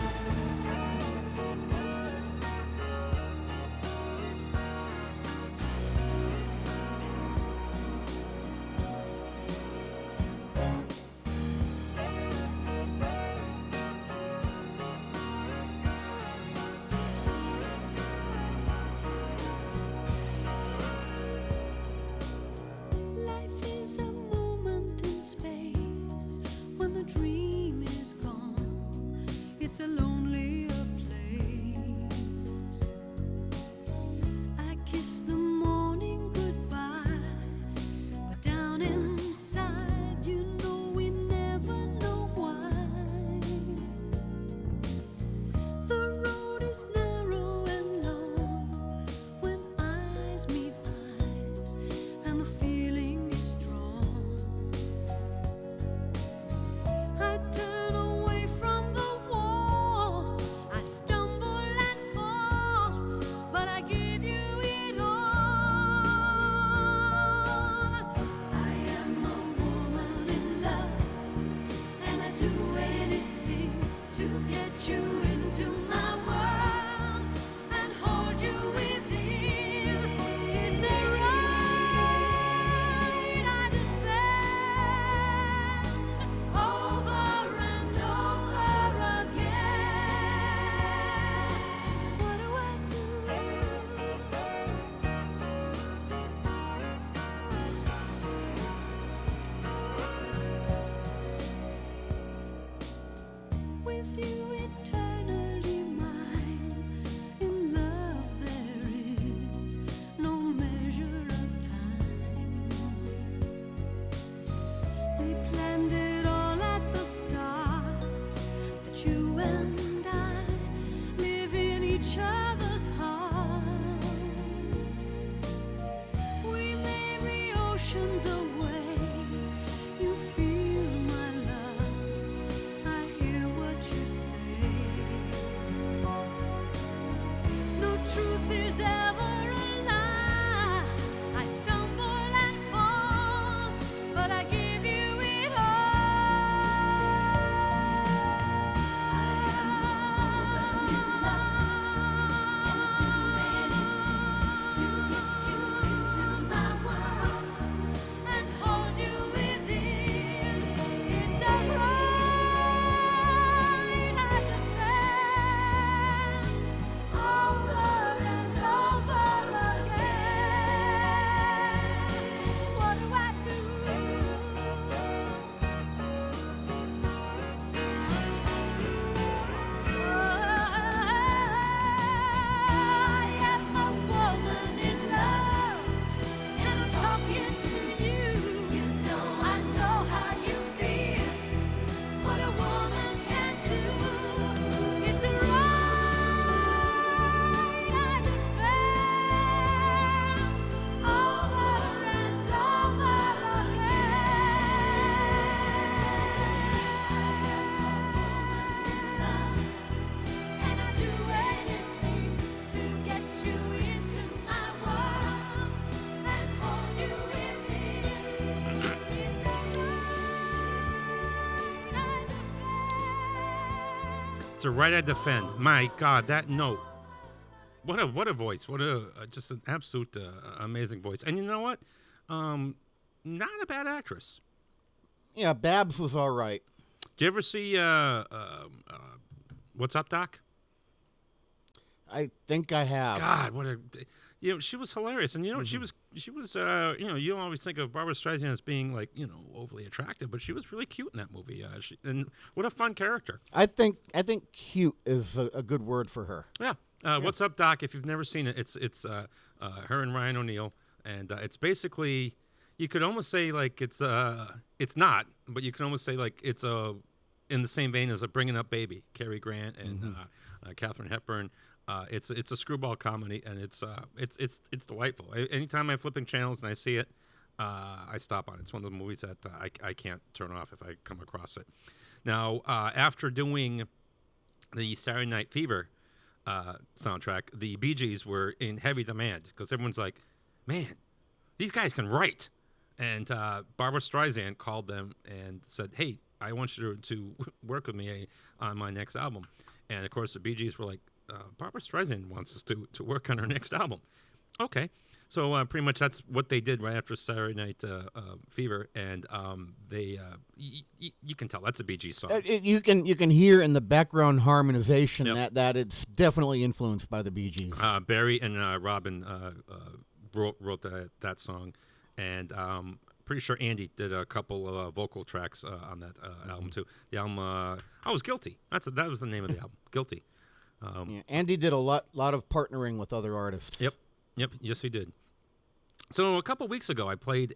It's a right I defend. My God, that note. What a voice. What a just an absolute amazing voice. And you know what? Not a bad actress. Yeah, Babs was all right. Did you ever see What's Up, Doc? I think I have. God, what a, she was hilarious, and she was, you always think of Barbara Streisand as being like, overly attractive, but she was really cute in that movie. And what a fun character. I think cute is a good word for her. Yeah. What's Up, Doc? If you've never seen it, it's her and Ryan O'Neal, and it's basically, you could almost say like it's not, but you can almost say like it's in the same vein as a Bringing Up Baby, Cary Grant and Katharine Hepburn. It's a screwball comedy, and it's delightful. Anytime I'm flipping channels and I see it, I stop on it. It's one of the movies that I can't turn off if I come across it. Now, after doing the Saturday Night Fever soundtrack, the Bee Gees were in heavy demand because everyone's like, man, these guys can write. And Barbara Streisand called them and said, hey, I want you to work with me on my next album. And, of course, the Bee Gees were like, Barbara Streisand wants us to work on her next album. Okay. So pretty much that's what they did right after Saturday Night Fever. And you can tell that's a Bee Gees song. You can hear in the background harmonization that it's definitely influenced by the Bee Gees. Barry and Robin wrote that song. And pretty sure Andy did a couple of vocal tracks on that album too. The album, was Guilty. That was the name of the album, Guilty. Andy did a lot of partnering with other artists. Yep, yes he did. So a couple weeks ago, I played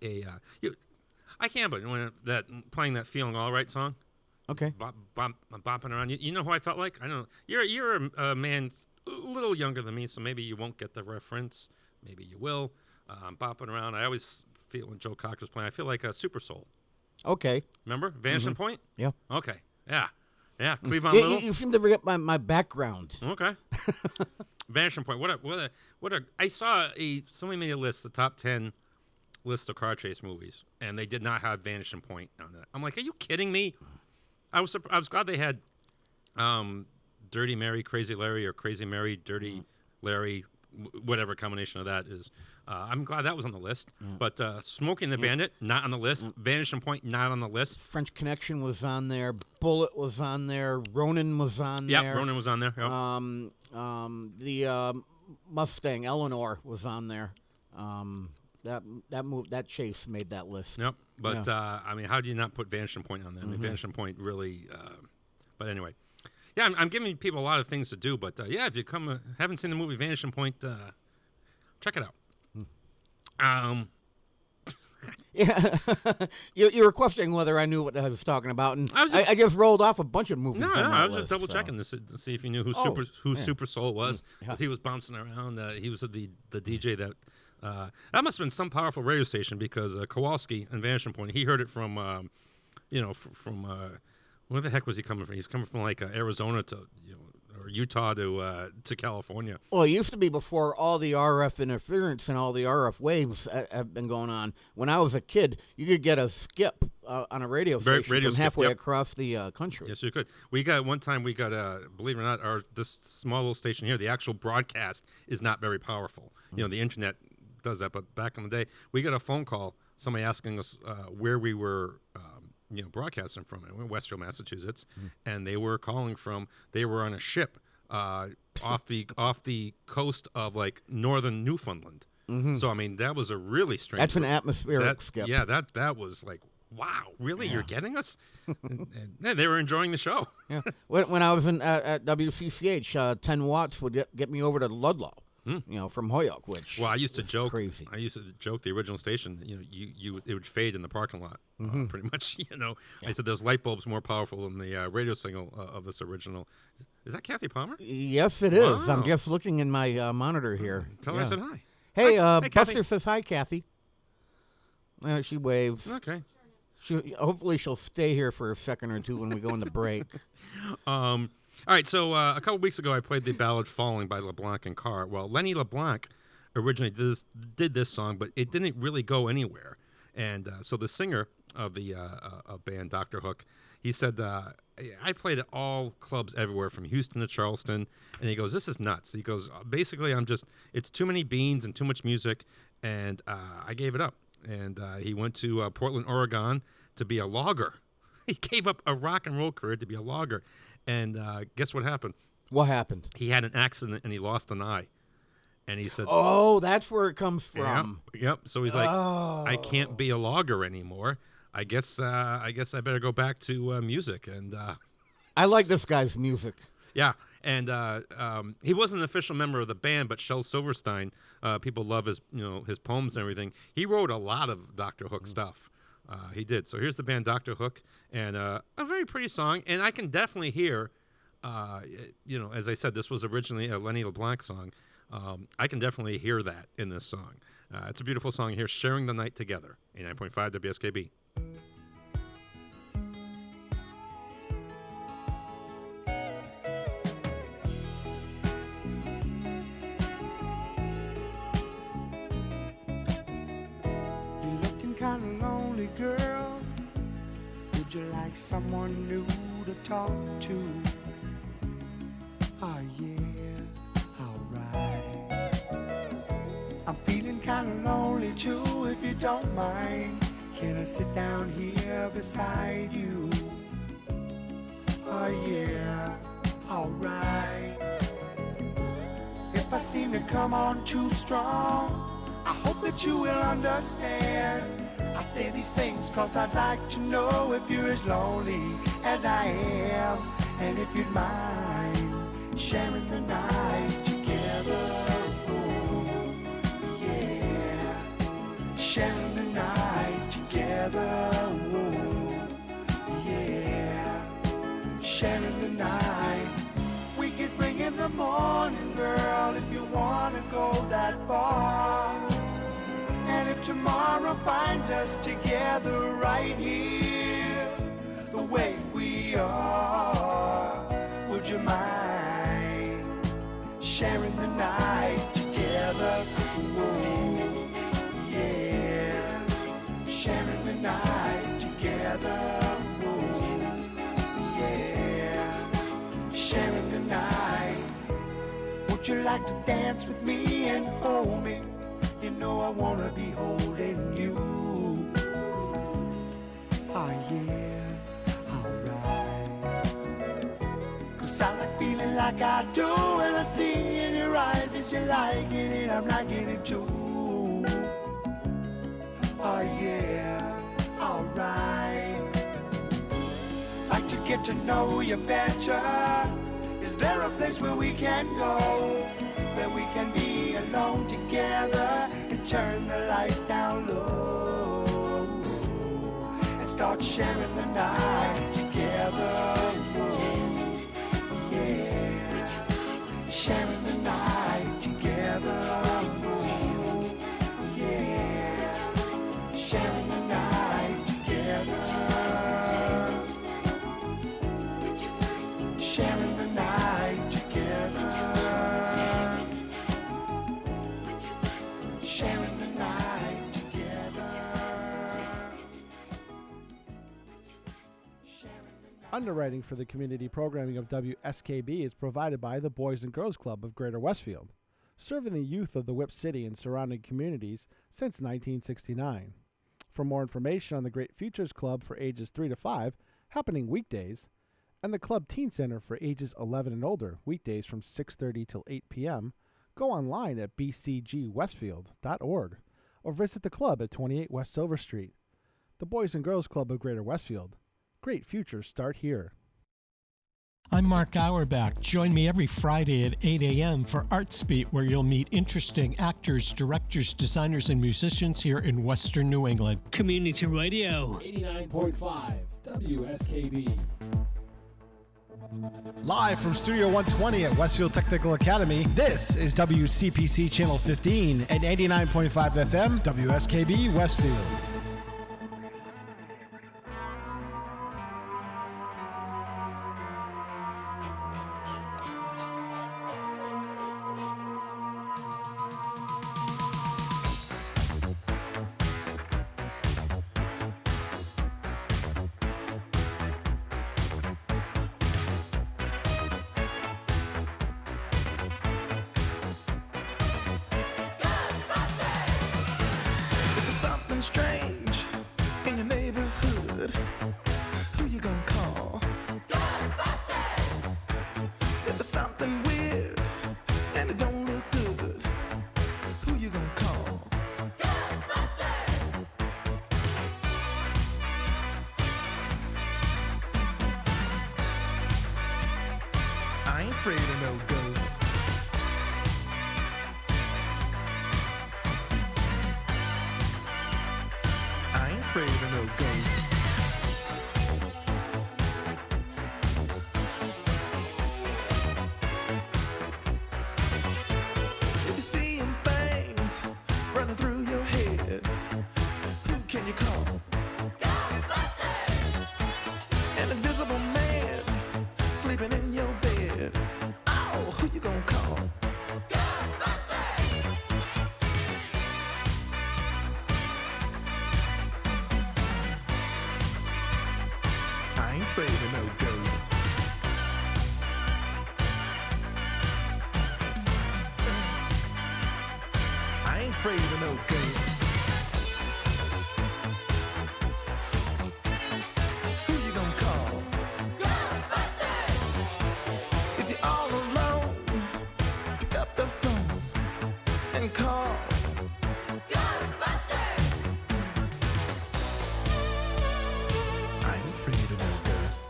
I can't believe playing that "Feeling All Right" song. Okay. Bopping around. You know who I felt like? I don't know. You're a man a little younger than me, so maybe you won't get the reference. Maybe you will. I'm bopping around. I always feel when Joe Cocker's playing, I feel like a Super Soul. Okay. Remember Vanishing Point? Yeah. Okay. Yeah. Cleavon Little. You seem to forget my background. Okay. Vanishing Point. What a! I saw somebody made a list, the top 10 list of car chase movies, and they did not have Vanishing Point on that. I'm like, are you kidding me? I was glad they had Dirty Mary, Crazy Larry, or Crazy Mary, Dirty Larry, whatever combination of that is. I'm glad that was on the list. But Smoking the Bandit, not on the list. Vanishing Point, not on the list. French Connection was on there. Bullet was on there. Ronin was on there. Yep, Ronin was on there. Yep. The Mustang Eleanor was on there. That chase made that list. Yep. But how do you not put Vanishing Point on there? I mean, Vanishing Point really. But anyway, yeah, I'm giving people a lot of things to do. But if you haven't seen the movie Vanishing Point, check it out. Yeah, you were questioning whether I knew what I was talking about, and I just rolled off a bunch of movies. No, on that I was list, just double checking to see if you knew who Super Soul was, because he was bouncing around. He was the DJ that must have been some powerful radio station, because Kowalski and Vanishing Point, he heard it from where the heck was he coming from? He's coming from like Arizona to or Utah to California. Well, it used to be before all the RF interference and all the RF waves have been going on. When I was a kid, you could get a skip on a radio station from halfway across the country. Yes, you could. One time we got believe it or not, this small little station here, the actual broadcast is not very powerful. The internet does that, but back in the day, we got a phone call, somebody asking us where we were broadcasting from. In Westfield, Massachusetts, and they were calling from. They were on a ship off the coast of like northern Newfoundland. So I mean, that was a really strange. That's an atmospheric skip. Yeah, that was like, wow, really? You're getting us? and they were enjoying the show. Yeah. When I was at WCCH, 10 watts would get me over to Ludlow. From Holyoke, which I used to joke. Crazy. I used to joke the original station. It would fade in the parking lot, pretty much. I said there's light bulbs more powerful than the radio signal of this original. Is that Kathy Palmer? Yes, it is. I'm just looking in my monitor here. Tell her I said hi. Hey, Buster Kathy says hi, Kathy. She waves. Okay. Hopefully she'll stay here for a second or two when we go into break. All right, so a couple weeks ago, I played the ballad "Falling" by LeBlanc and Carr. Well, Lenny LeBlanc originally did this song, but it didn't really go anywhere. And so the singer of the band, Dr. Hook, he said, I played at all clubs everywhere from Houston to Charleston. And he goes, this is nuts. He goes, basically, it's too many beans and too much music. And I gave it up. And he went to Portland, Oregon to be a logger. He gave up a rock and roll career to be a logger. And guess what happened? What happened? He had an accident and he lost an eye. And he said, "Oh, that's where it comes from." Yep. So he's like, "I can't be a logger anymore. I guess I better go back to music." And I like this guy's music. Yeah, and he wasn't an official member of the band, but Shel Silverstein, people love his his poems and everything. He wrote a lot of Dr. Hook stuff. He did. So here's the band Dr. Hook, and a very pretty song, and I can definitely hear, as I said, this was originally a Lenny LeBlanc song. I can definitely hear that in this song. It's a beautiful song here, Sharing the Night Together, 89.5 WSKB. You're looking kind of lonely, girl. Would you like someone new to talk to? Oh, yeah, alright. I'm feeling kind of lonely too, if you don't mind. Can I sit down here beside you? Oh, yeah, alright. If I seem to come on too strong, I hope that you will understand. I say these things cause I'd like to know if you're as lonely as I am, and if you'd mind sharing the night together. Oh, yeah, sharing the night together. Oh, yeah, sharing the night. We could bring in the morning, girl, if you wanna go that far. And if tomorrow finds us together right here, the way we are, would you mind sharing the night together? Ooh, yeah, sharing the night together. Ooh, yeah, sharing the night. Would you like to dance with me and hold me? You know I wanna be holding you. Oh yeah, alright. Cause I like feeling like I do when I see in your eyes that you're liking it, I'm liking it too. Oh yeah, alright. Like to get to know you better. Is there a place where we can go, where we can be alone together and turn the lights down low and start sharing the night together? Yeah, sharing the night together. Yeah, sharing the night together. Sharing the night together. Sharing the night together. Underwriting for the community programming of WSKB is provided by the Boys and Girls Club of Greater Westfield, serving the youth of the Whip City and surrounding communities since 1969. For more information on the Great Futures Club for ages 3 to 5, happening weekdays, and the Club Teen Center for ages 11 and older, weekdays from 6:30 till 8 p.m., go online at bcgwestfield.org or visit the club at 28 West Silver Street. The Boys and Girls Club of Greater Westfield. Great futures start here. I'm Mark Auerbach. Join me every Friday at 8 a.m. for ArtsBeat, where you'll meet interesting actors, directors, designers, and musicians here in Western New England. Community Radio. 89.5 WSKB. Live from Studio 120 at Westfield Technical Academy, this is WCPC Channel 15 at 89.5 FM, WSKB Westfield. Something strange afraid of no ghosts. If you're seeing things running through your head, who can you call? Ghostbusters! An invisible man sleeping in your bed. Oh, who you gonna call? Ghostbusters! I ain't afraid of no ghosts. I ain't afraid of no ghosts. Who you gonna call? Ghostbusters! If you're all alone, pick up the phone and call. Ghostbusters! I ain't afraid of no ghosts.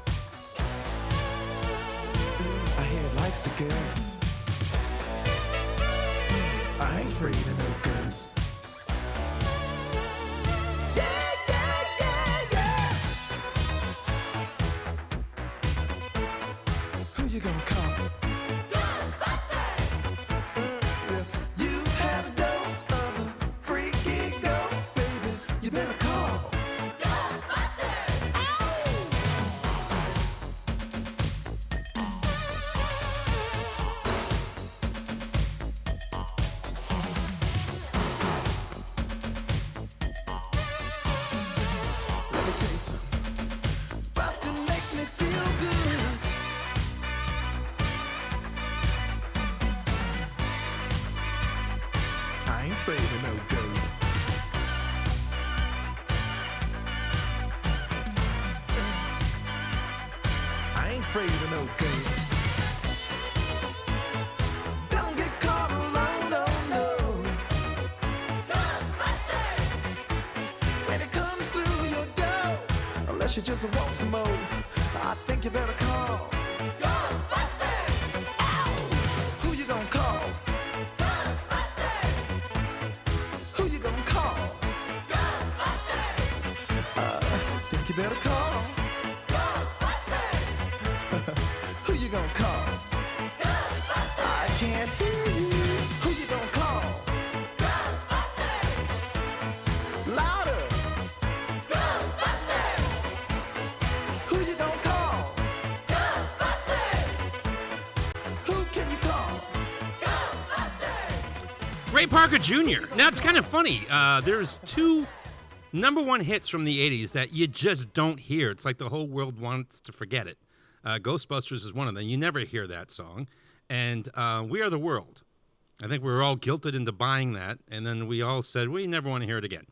I hear it likes the girls. I ain't afraid of no ghosts. Yeah, yeah, yeah, yeah. Who you gonna call? Ghostbusters! If you had a dose of a freaky ghost, baby, you better call. Ghostbusters! Let me tell you something. Bustin' makes me feel good. I ain't afraid of no ghosts. I ain't afraid of no ghosts. Don't get caught alone, no, no. Ghostbusters! When it comes through your door, unless you just want some more, I think you better call. Ghostbusters! Ow! Who you gonna call? Ghostbusters! Who you gonna call? Ghostbusters! Think you better call. Ghostbusters! Who you gonna call? Ghostbusters! I can't hear you. Who you gonna call? Ghostbusters! Louder! Ghostbusters! Who you gonna call? Ghostbusters! Who can you call? Ghostbusters! Ray Parker Jr. Now, it's kind of funny. There's two #1 hits from the 80s that you just don't hear. It's like the whole world wants to forget it. Ghostbusters is one of them. You never hear that song. And We Are the World. I think we were all guilted into buying that, and then we all said, we never want to hear it again.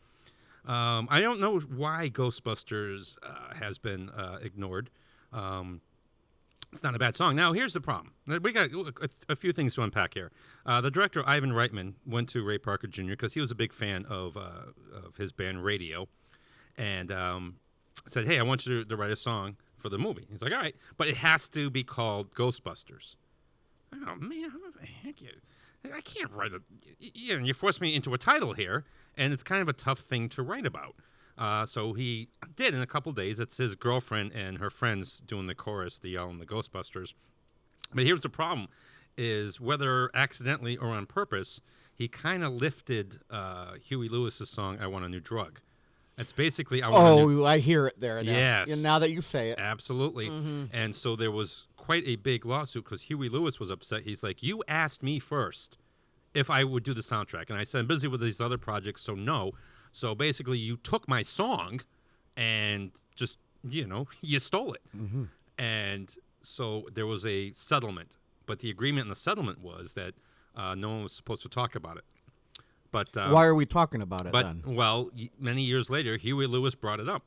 I don't know why Ghostbusters has been ignored. It's not a bad song. Now, here's the problem. We got a few things to unpack here. The director, Ivan Reitman, went to Ray Parker Jr. because he was a big fan of his band Radio, and said, hey, I want you to write a song for the movie. He's like, all right, but it has to be called Ghostbusters. Oh, man, how the heck I can't write you forced me into a title here, and it's kind of a tough thing to write about. So he did in a couple days. It's his girlfriend and her friends doing the chorus, the yell, and the Ghostbusters. But here's the problem, is whether accidentally or on purpose, he kind of lifted Huey Lewis's song, I Want a New Drug. It's basically, I hear it there now. Yes. Yeah, now that you say it. Absolutely. Mm-hmm. And so there was quite a big lawsuit because Huey Lewis was upset. He's like, you asked me first if I would do the soundtrack. And I said, I'm busy with these other projects, so no. So basically, you took my song and just, you stole it. Mm-hmm. And so there was a settlement. But the agreement in the settlement was that no one was supposed to talk about it. But why are we talking about it then? Well, many years later, Huey Lewis brought it up,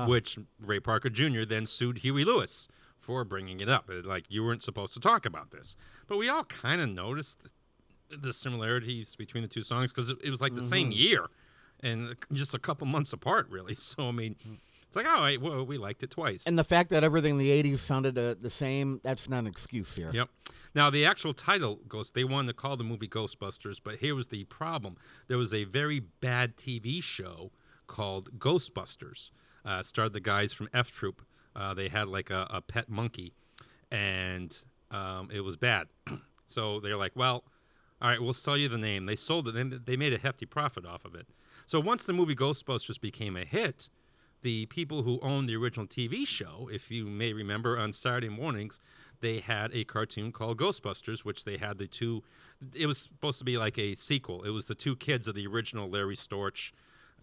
which Ray Parker Jr. then sued Huey Lewis for bringing it up. Like, you weren't supposed to talk about this. But we all kind of noticed the similarities between the two songs because it was like the same year and just a couple months apart, really. So, I mean, it's like, all right, well, we liked it twice. And the fact that everything in the 80s sounded the same, that's not an excuse here. Yep. Now, the actual title goes, they wanted to call the movie Ghostbusters, but here was the problem. There was a very bad TV show called Ghostbusters. Starred the guys from F Troop. They had like a pet monkey, and it was bad. So they're like, well, all right, we'll sell you the name. They sold it. They made a hefty profit off of it. So once the movie Ghostbusters became a hit, the people who owned the original TV show, if you may remember, on Saturday mornings, they had a cartoon called Ghostbusters, which they had the two. It was supposed to be like a sequel. It was the two kids of the original, Larry Storch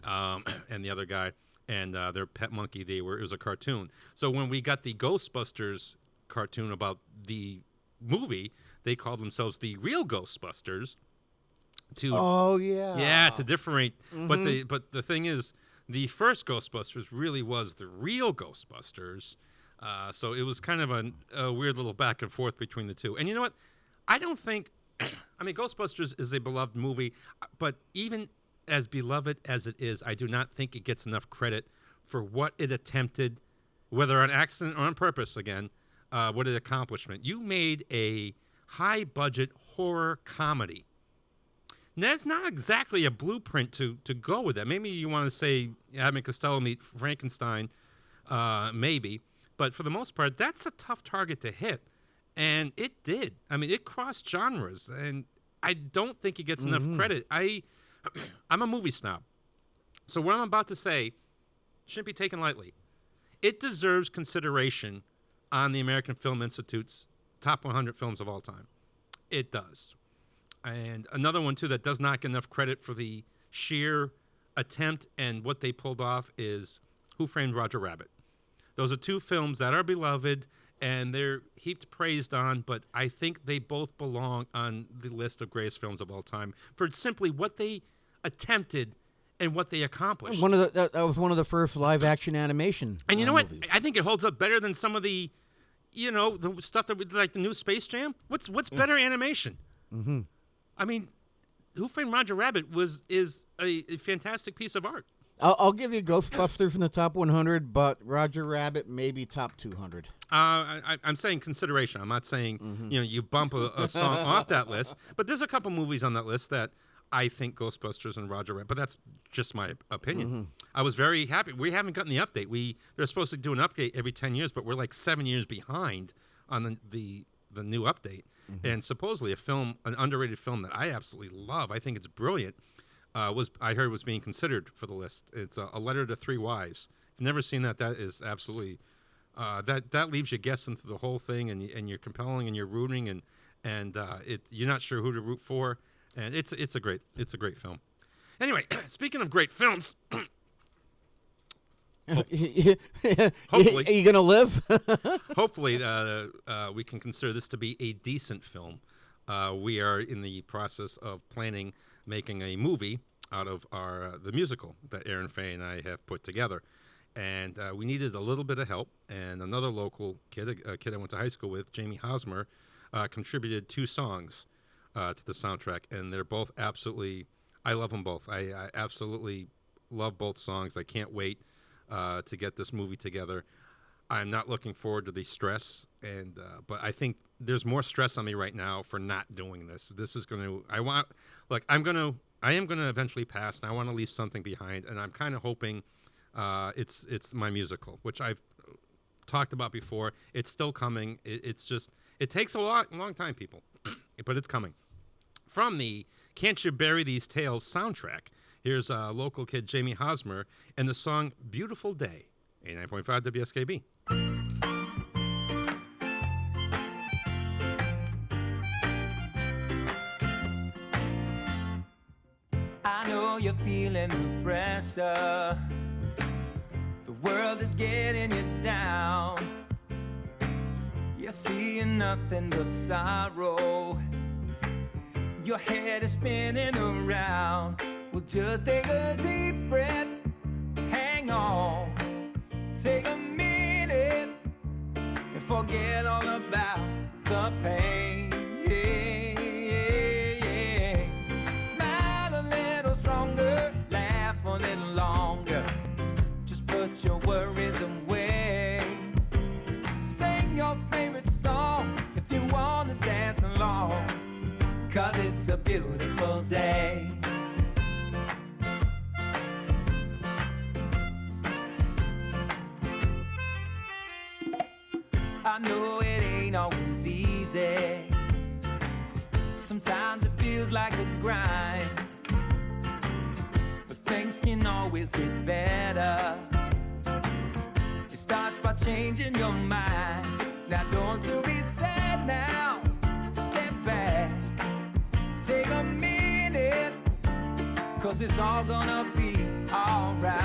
and the other guy, and their pet monkey. It was a cartoon. So when we got the Ghostbusters cartoon about the movie, they called themselves the Real Ghostbusters. To differentiate. But the thing is, the first Ghostbusters really was the real Ghostbusters. So it was kind of a weird little back and forth between the two. And you know what? I don't think, I mean, Ghostbusters is a beloved movie, but even as beloved as it is, I do not think it gets enough credit for what it attempted, whether on accident or on purpose again, what it accomplishment. You made a high-budget horror comedy. And that's not exactly a blueprint to go with that. Maybe you want to say Abbott and Costello meet Frankenstein, maybe. But for the most part, that's a tough target to hit. And it did. I mean, it crossed genres. And I don't think it gets enough credit. I'm a movie snob. So what I'm about to say shouldn't be taken lightly. It deserves consideration on the American Film Institute's top 100 films of all time. It does. And another one, too, that does not get enough credit for the sheer attempt and what they pulled off is Who Framed Roger Rabbit. Those are two films that are beloved, and they're heaped praised on, but I think they both belong on the list of greatest films of all time for simply what they attempted and what they accomplished. That was one of the first live-action animation And you know movies. what? I think it holds up better than some of the, the stuff that we like the new Space Jam. What's better animation? Mm-hmm. I mean, Who Framed Roger Rabbit is a fantastic piece of art. I'll give you Ghostbusters in the top 100, but Roger Rabbit maybe top 200. I'm saying consideration. I'm not saying you bump a song off that list. But there's a couple movies on that list that I think Ghostbusters and Roger Rabbit. But that's just my opinion. I was very happy. We haven't gotten the update. They're supposed to do an update every 10 years, but we're like 7 years behind on the new update. And supposedly an underrated film that I absolutely love. I think it's brilliant. I heard was being considered for the list. It's A Letter to Three Wives. If you've never seen that, that is absolutely that leaves you guessing through the whole thing, and you're compelling and you're rooting, and you're not sure who to root for, and it's a great film. Anyway, speaking of great films. Hopefully, are you gonna live? Hopefully, we can consider this to be a decent film. We are in the process of making a movie out of the musical that Aaron Fay and I have put together, and we needed a little bit of help. And another local kid, a kid I went to high school with, Jamie Hosmer, contributed 2 songs to the soundtrack, and they're both absolutely. I love them both. I absolutely love both songs. I can't wait to get this movie together. I'm not looking forward to the stress, but I think there's more stress on me right now for not doing this. This is going to. I am going to eventually pass, and I want to leave something behind. And I'm kind of hoping it's my musical, which I've talked about before. It's still coming. It takes a long time, people, but it's coming. From the "Can't You Bury These Tales" soundtrack, here's local kid Jamie Hosmer and the song "Beautiful Day." 89.5 WSKB. I know you're feeling the pressure. The world is getting you down. You're seeing nothing but sorrow. Your head is spinning around. Well, just take a deep breath. Hang on. Take a minute and forget all about the pain. Smile a little stronger, laugh a little longer. Just put your worries away. Sing your favorite song if you want to dance along, 'cause it's a beautiful day. I know it ain't always easy. Sometimes it feels like a grind, but things can always get better. It starts by changing your mind. Now don't you be sad now. Step back, take a minute, 'cause it's all gonna be alright.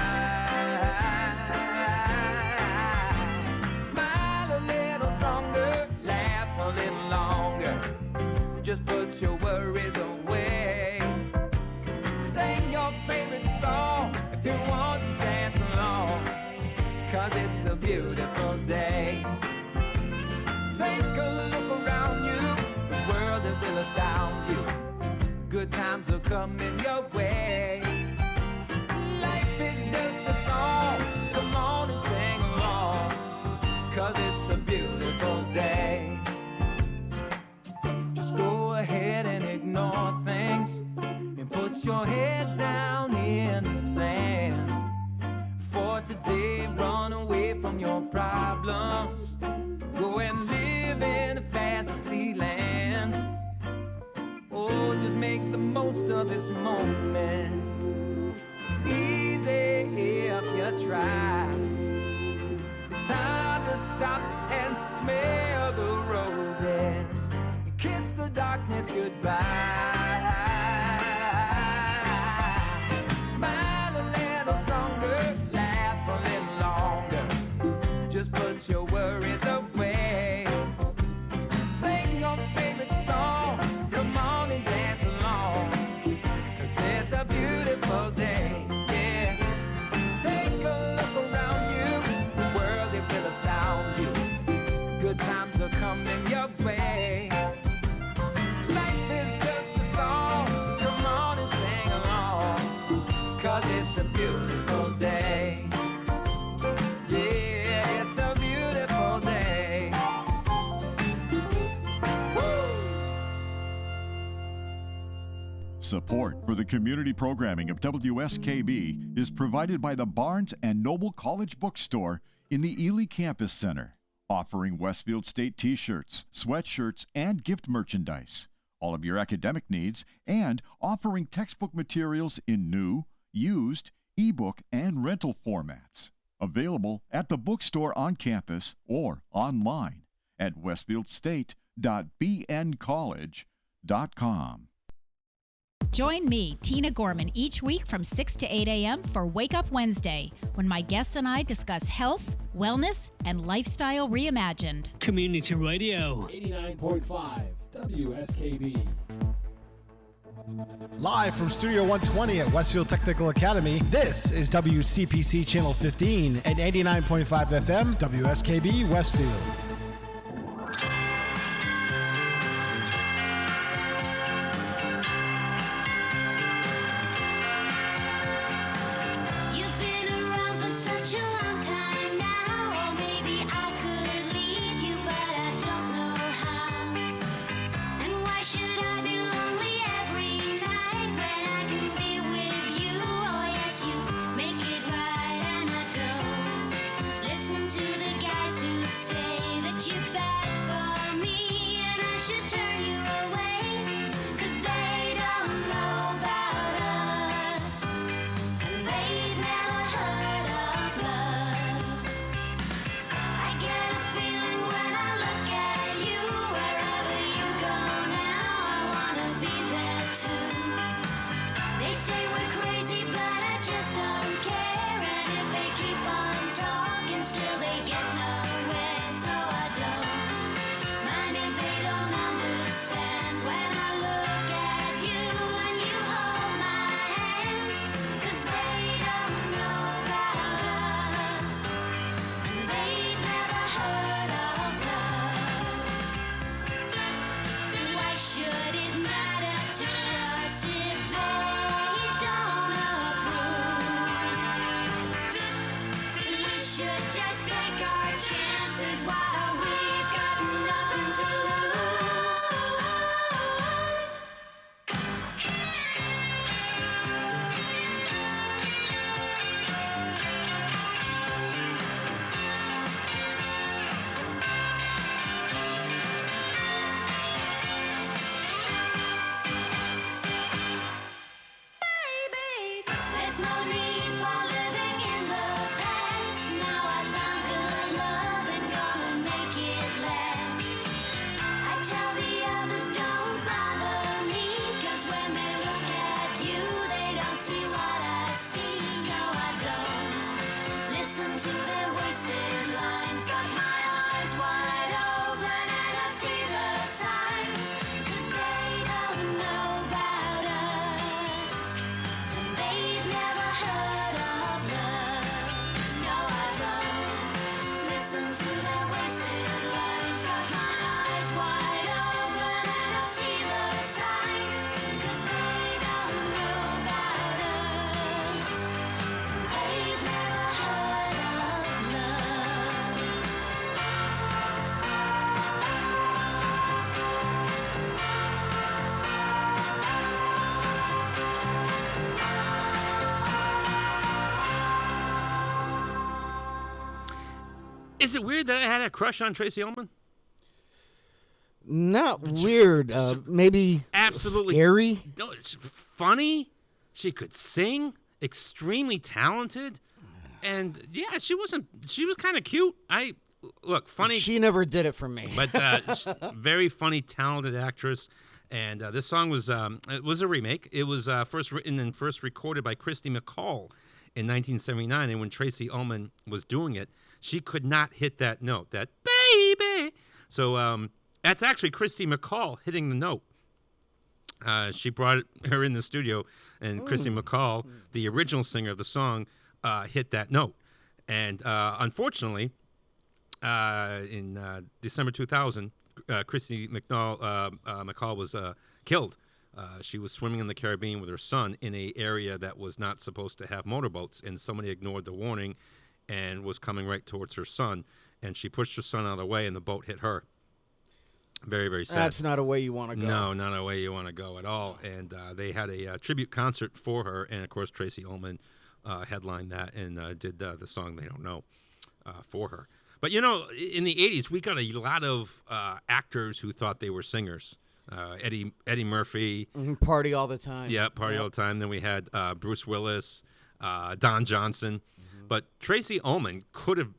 Smile a little stronger, laugh a little longer. Just put your worries away. Sing your favorite song if you want to dance along, 'cause it's a beautiful day. Take a look around you, the world that will astound you. Good times are coming your way. Life is just a song, come on and sing along, 'cause it's a beautiful day. Just go ahead and ignore things and put your head down in the sand. For today, run away from your problems. Go and live in a fantasy land. Oh, just make the most of this moment. It's easy if you try. It's time to stop and smell the roses. Kiss the darkness goodbye. Smile a little stronger, laugh a little longer. Just put your worries away. Sing your favorite song, come on and dance along, 'cause it's a beautiful day, yeah. Take a look around you, the world it will astound you. Good times are coming your way. Life is just a song, come on and sing along, 'cause it's a beautiful day. Yeah, it's a beautiful day. Support for the community programming of WSKB is provided by the Barnes and Noble College Bookstore in the Ely Campus Center, offering Westfield State t-shirts, sweatshirts, and gift merchandise, all of your academic needs, and offering textbook materials in new, used, ebook, and rental formats. Available at the bookstore on campus or online at westfieldstate.bncollege.com. Join me, Tina Gorman, each week from 6 to 8 a.m. for Wake Up Wednesday, when my guests and I discuss health, wellness, and lifestyle reimagined. Community Radio. 89.5 WSKB. Live from Studio 120 at Westfield Technical Academy, this is WCPC Channel 15 and 89.5 FM WSKB Westfield. You've been around for such a long time now, or maybe I could leave you, but I don't know how. And why should I be lonely every night when I can be with you? Oh yes, you make it right, and I don't listen to the guys who say Is it weird that I had a crush on Tracy Ullman? Not weird. Maybe absolutely scary. No, it's funny. She could sing. Extremely talented. And yeah, she was kind of cute. Look, funny. She never did it for me. But very funny, talented actress. And this song was it was a remake. It was first written and first recorded by Christy McCall in 1979. And when Tracy Ullman was doing it, she could not hit that note, that baby. So that's actually Christy McCall hitting the note. She brought her in the studio, and Christy McCall, the original singer of the song, hit that note. And unfortunately, in December 2000, Christy McCall was killed. She was swimming in the Caribbean with her son in an area that was not supposed to have motorboats, and somebody ignored the warning and was coming right towards her son. And she pushed her son out of the way, and the boat hit her. Very, very sad. That's not a way you want to go. No, not a way you want to go at all. And they had a tribute concert for her, and of course Tracy Ullman headlined that and did the song "They Don't Know" for her. But you know, in the '80s, we got a lot of actors who thought they were singers. Eddie Murphy, Party All the Time. Yeah, Party All the Time. Then we had Bruce Willis, Don Johnson, but Tracy Ullman could have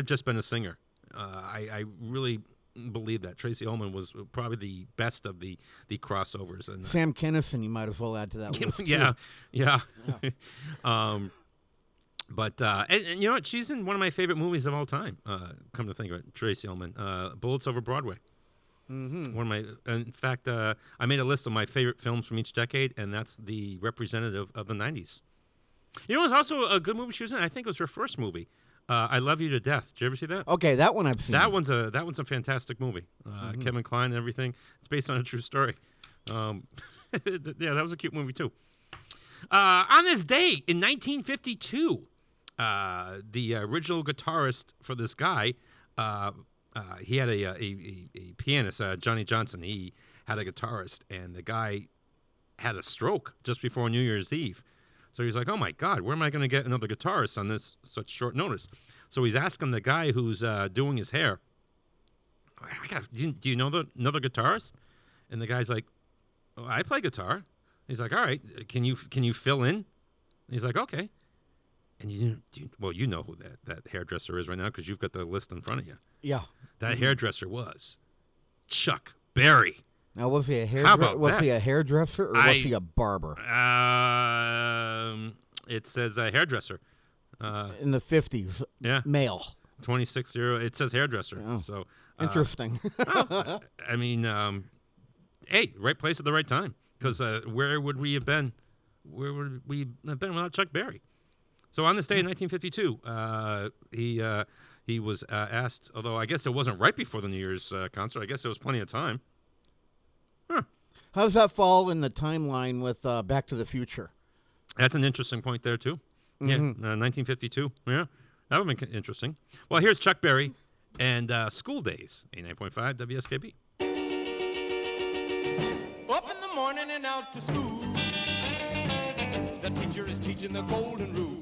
just been a singer. I really believe that Tracy Ullman was probably the best of the crossovers. And Sam Kinison, you might as well add to that list. Yeah. But and you know what? She's in one of my favorite movies of all time. Come to think of it, Tracy Ullman, Bullets Over Broadway. Mm-hmm. In fact, I made a list of my favorite films from each decade, and that's the representative of the '90s. You know, it was also a good movie she was in. I think it was her first movie. I Love You to Death. Did you ever see that? Okay, that one I've seen. That one's a fantastic movie. Kevin Kline and everything. It's based on a true story. Yeah, that was a cute movie too. On this day in 1952, the original guitarist for this guy, he had a pianist, Johnny Johnson. He had a guitarist, and the guy had a stroke just before New Year's Eve. So he's like, "Oh my God, where am I going to get another guitarist on this such short notice?" So he's asking the guy who's doing his hair, "Do you know another guitarist?" And the guy's like, "Oh, I play guitar." He's like, "All right, can you fill in?" And he's like, "Okay." And you know who that hairdresser is right now because you've got the list in front of you. Yeah. That hairdresser was Chuck Berry. Now, was he a hairdresser or was he a barber? It says a hairdresser. In the 50s. Yeah. Male. 26-0. It says hairdresser. Oh. So interesting. I mean, hey, right place at the right time. Because where would we have been? Where would we have been without Chuck Berry? So on this day in 1952, he was asked, although I guess it wasn't right before the New Year's concert. I guess there was plenty of time. Huh. How does that fall in the timeline with Back to the Future? That's an interesting point there, too. Yeah, 1952. Yeah, that would be interesting. Well, here's Chuck Berry and School Days, 89.5 WSKB. Up in the morning and out to school. The teacher is teaching the golden rule.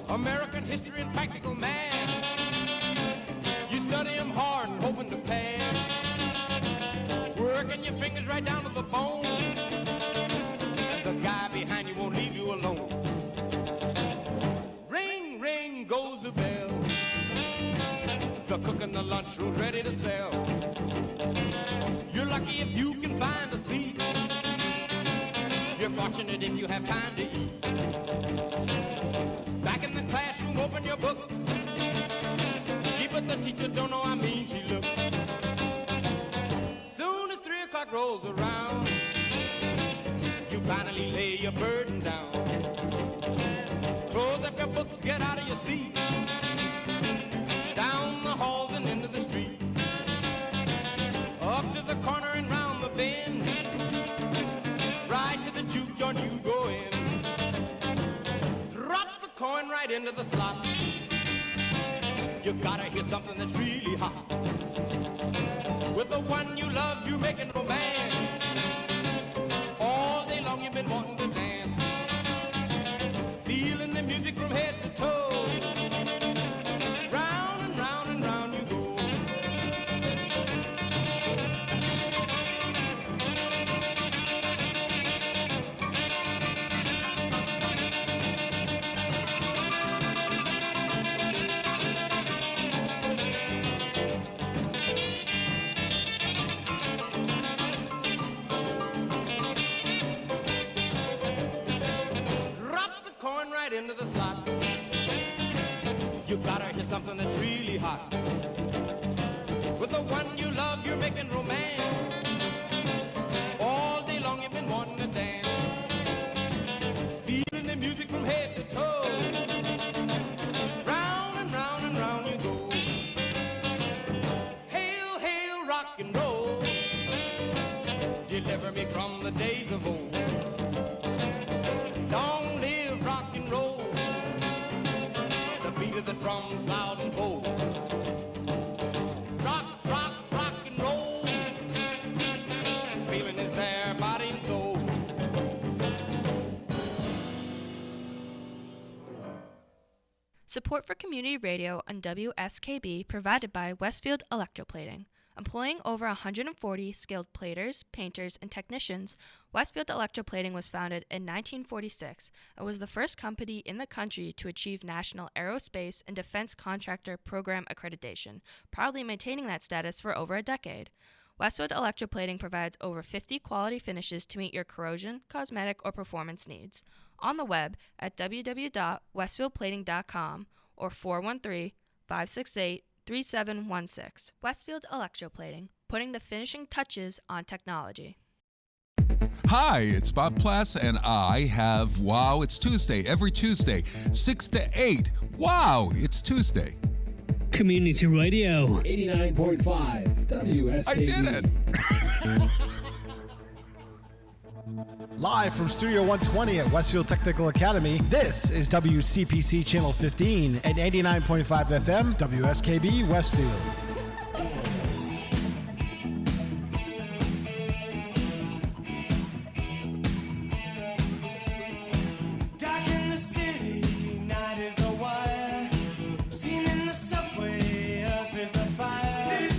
American history and practical math. You study them hard and hoping to pass. Working your fingers right down to the bone. And the guy behind you won't leave you alone. Ring, ring goes the bell. The cook in the lunchroom's ready to sell. You're lucky if you can find a seat. You're fortunate if you have time to eat. Back in the classroom, open your books. Gee, but the teacher don't know how mean she looks. Soon as 3 o'clock rolls around, you finally lay your burden down. Close up your books, get out of your seat. Down the halls and into the street. Up to the corner and round the bend. Right to the juke joint you go in. Drop the coin right into the slot. You gotta hear something that's really hot. With the one you love, you're making romance. All day long you've been wanting to dance. Feeling the music from head to toe. right into the slot. You gotta hear something that's really hot. With the one you love, you're making romance. All day long you've been wanting to dance. Feeling the music from head to toe. Round and round and round you go. Hail, hail, rock and roll. Deliver me from the days of old. Long live rock and roll. The beat of the drums loud and bold. Rock, rock, rock and roll. Feeling is there, body and soul. Support for community radio on WSKB provided by Westfield Electroplating. Employing over 140 skilled platers, painters, and technicians, Westfield Electroplating was founded in 1946 and was the first company in the country to achieve National Aerospace and Defense Contractor Program accreditation, proudly maintaining that status for over a decade. Westfield Electroplating provides over 50 quality finishes to meet your corrosion, cosmetic, or performance needs. On the web at www.westfieldplating.com or 413-568-3716. Westfield Electroplating, putting the finishing touches on technology. Hi, it's Bob Plass, and I have Wow, It's Tuesday every Tuesday, 6 to 8. Wow, it's Tuesday. Community Radio. 89.5 WSKB. I did it! Live from Studio 120 at Westfield Technical Academy, this is WCPC Channel 15 at 89.5 FM, WSKB Westfield. Dark in the city, night is a wire. Steam in the subway, earth is a fire.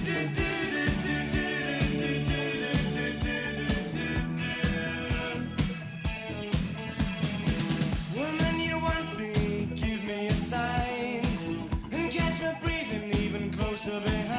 Woman, you want me, give me a sign. And catch me breathing even closer behind.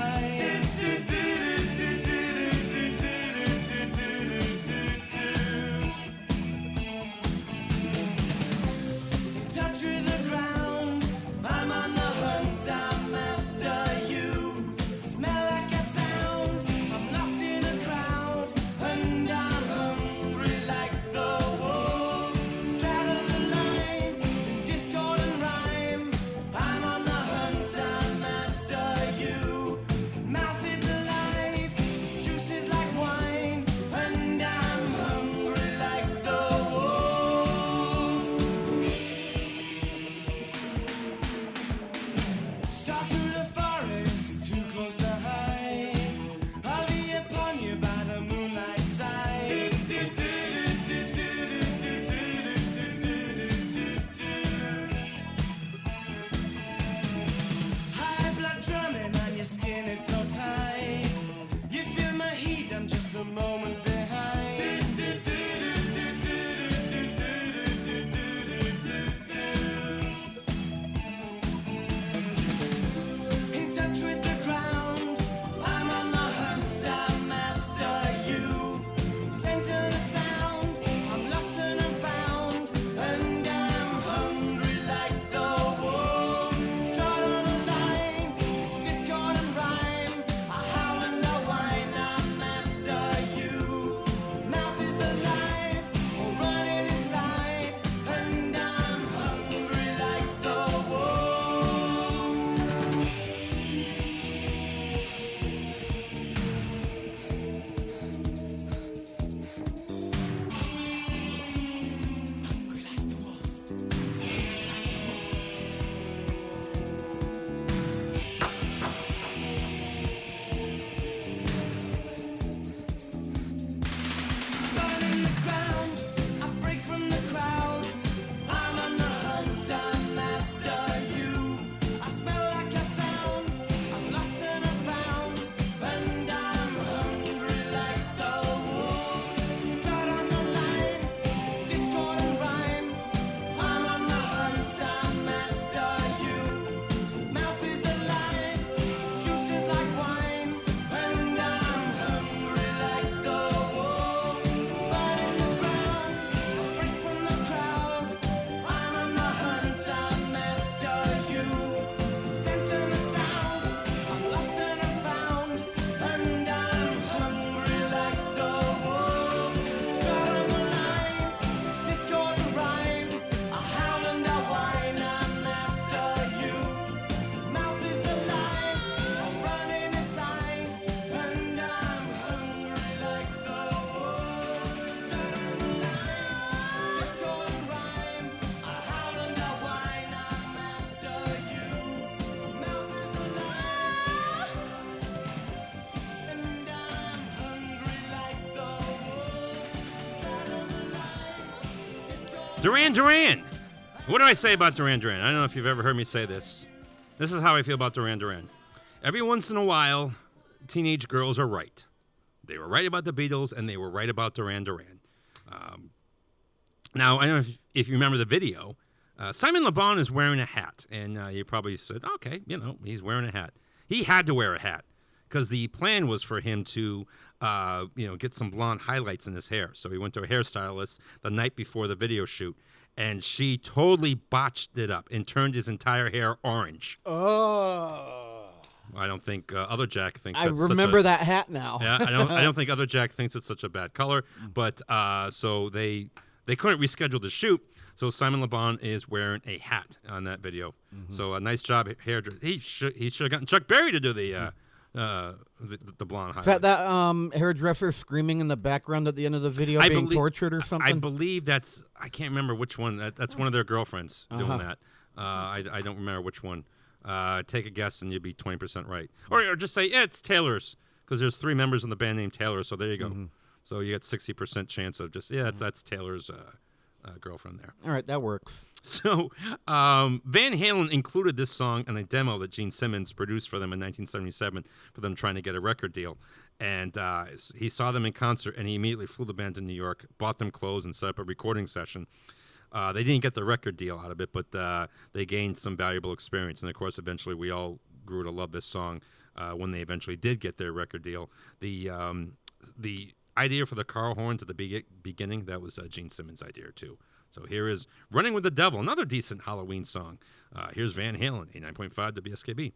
Duran Duran. What do I say about Duran Duran? I don't know if you've ever heard me say this. This is how I feel about Duran Duran. Every once in a while, teenage girls are right. They were right about the Beatles, and they were right about Duran Duran. Now, I don't know if you remember the video. Simon Le Bon is wearing a hat, and you probably said, okay, he's wearing a hat. He had to wear a hat because the plan was for him to, get some blonde highlights in his hair. So he went to a hairstylist the night before the video shoot, and she totally botched it up and turned his entire hair orange. Oh. I don't think Other Jack thinks. I remember that hat now. Yeah, I don't think Other Jack thinks it's such a bad color. But so they couldn't reschedule the shoot. So Simon Le Bon is wearing a hat on that video. Mm-hmm. So a nice job, hairdresser. He should have gotten Chuck Berry to do the blonde highlights. Is that hairdresser screaming in the background at the end of the video, being tortured or something? I believe that's. I can't remember which one. That's one of their girlfriends doing that. I don't remember which one. Take a guess and you'd be 20% right. Or just say, it's Taylor's, because there's 3 members in the band named Taylor, so there you go. Mm-hmm. So you get 60% chance of just, that's Taylor's girlfriend there. All right, that works. So Van Halen included this song in a demo that Gene Simmons produced for them in 1977 for them trying to get a record deal. And he saw them in concert, and he immediately flew the band to New York, bought them clothes, and set up a recording session. They didn't get the record deal out of it, but they gained some valuable experience. And, of course, eventually we all grew to love this song when they eventually did get their record deal. The idea for the car horns at the beginning, that was Gene Simmons' idea, too. So here is Running with the Devil, another decent Halloween song. Here's Van Halen, 89.5 WSKB.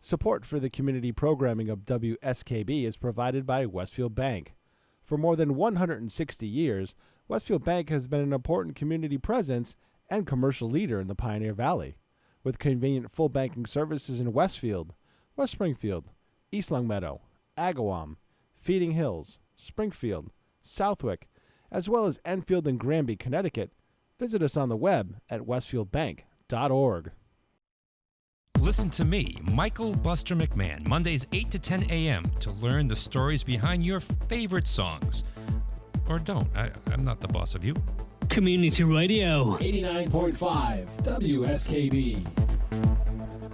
Support for the community programming of WSKB is provided by Westfield Bank. For more than 160 years, Westfield Bank has been an important community presence and commercial leader in the Pioneer Valley, with convenient full banking services in Westfield, West Springfield, East Longmeadow, Agawam, Feeding Hills, Springfield, Southwick, as well as Enfield and Granby, Connecticut. Visit us on the web at westfieldbank.org. Listen to me, Michael Buster McMahon, Mondays 8 to 10 a.m. to learn the stories behind your favorite songs. Or don't. I'm not the boss of you. Community Radio. 89.5 WSKB.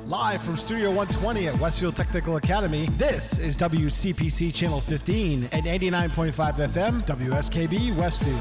Live from Studio 120 at Westfield Technical Academy, this is WCPC Channel 15 and 89.5 FM, WSKB Westfield.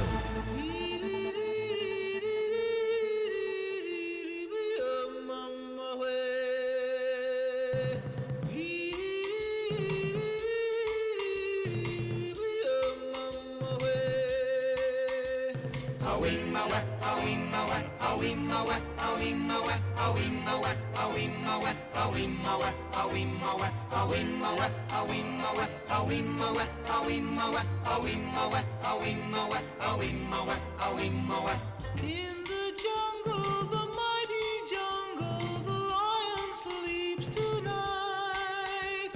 In the jungle, the mighty jungle, the lion sleeps tonight.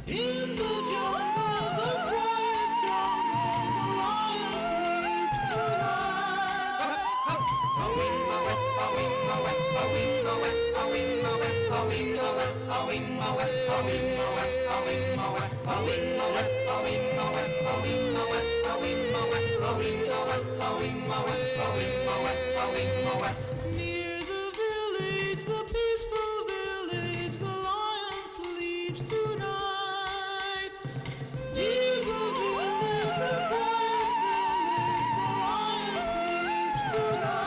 In the jungle, the quiet jungle, the lion sleeps tonight. Near the village, the peaceful village, the lion sleeps tonight. Near the village, the quiet village, the lion sleeps tonight.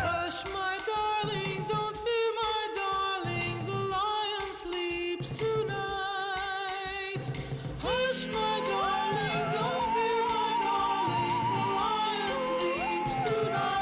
Hush, my darling, don't fear, my darling, the lion sleeps tonight. Hush, my darling, don't fear, my darling, the lion sleeps tonight.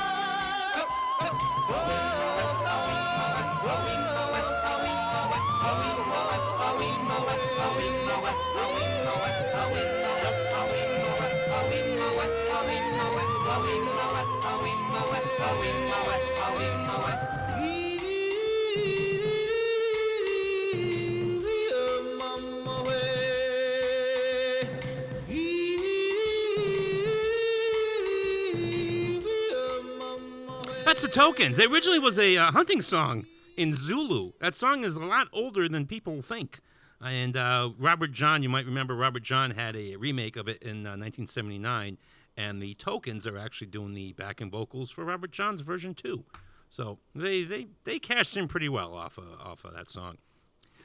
That's the Tokens. It originally was a hunting song in Zulu. That song is a lot older than people think. And Robert John, you might remember Robert John had a remake of it in 1979, and the Tokens are actually doing the backing vocals for Robert John's version too. So they cashed in pretty well off of that song.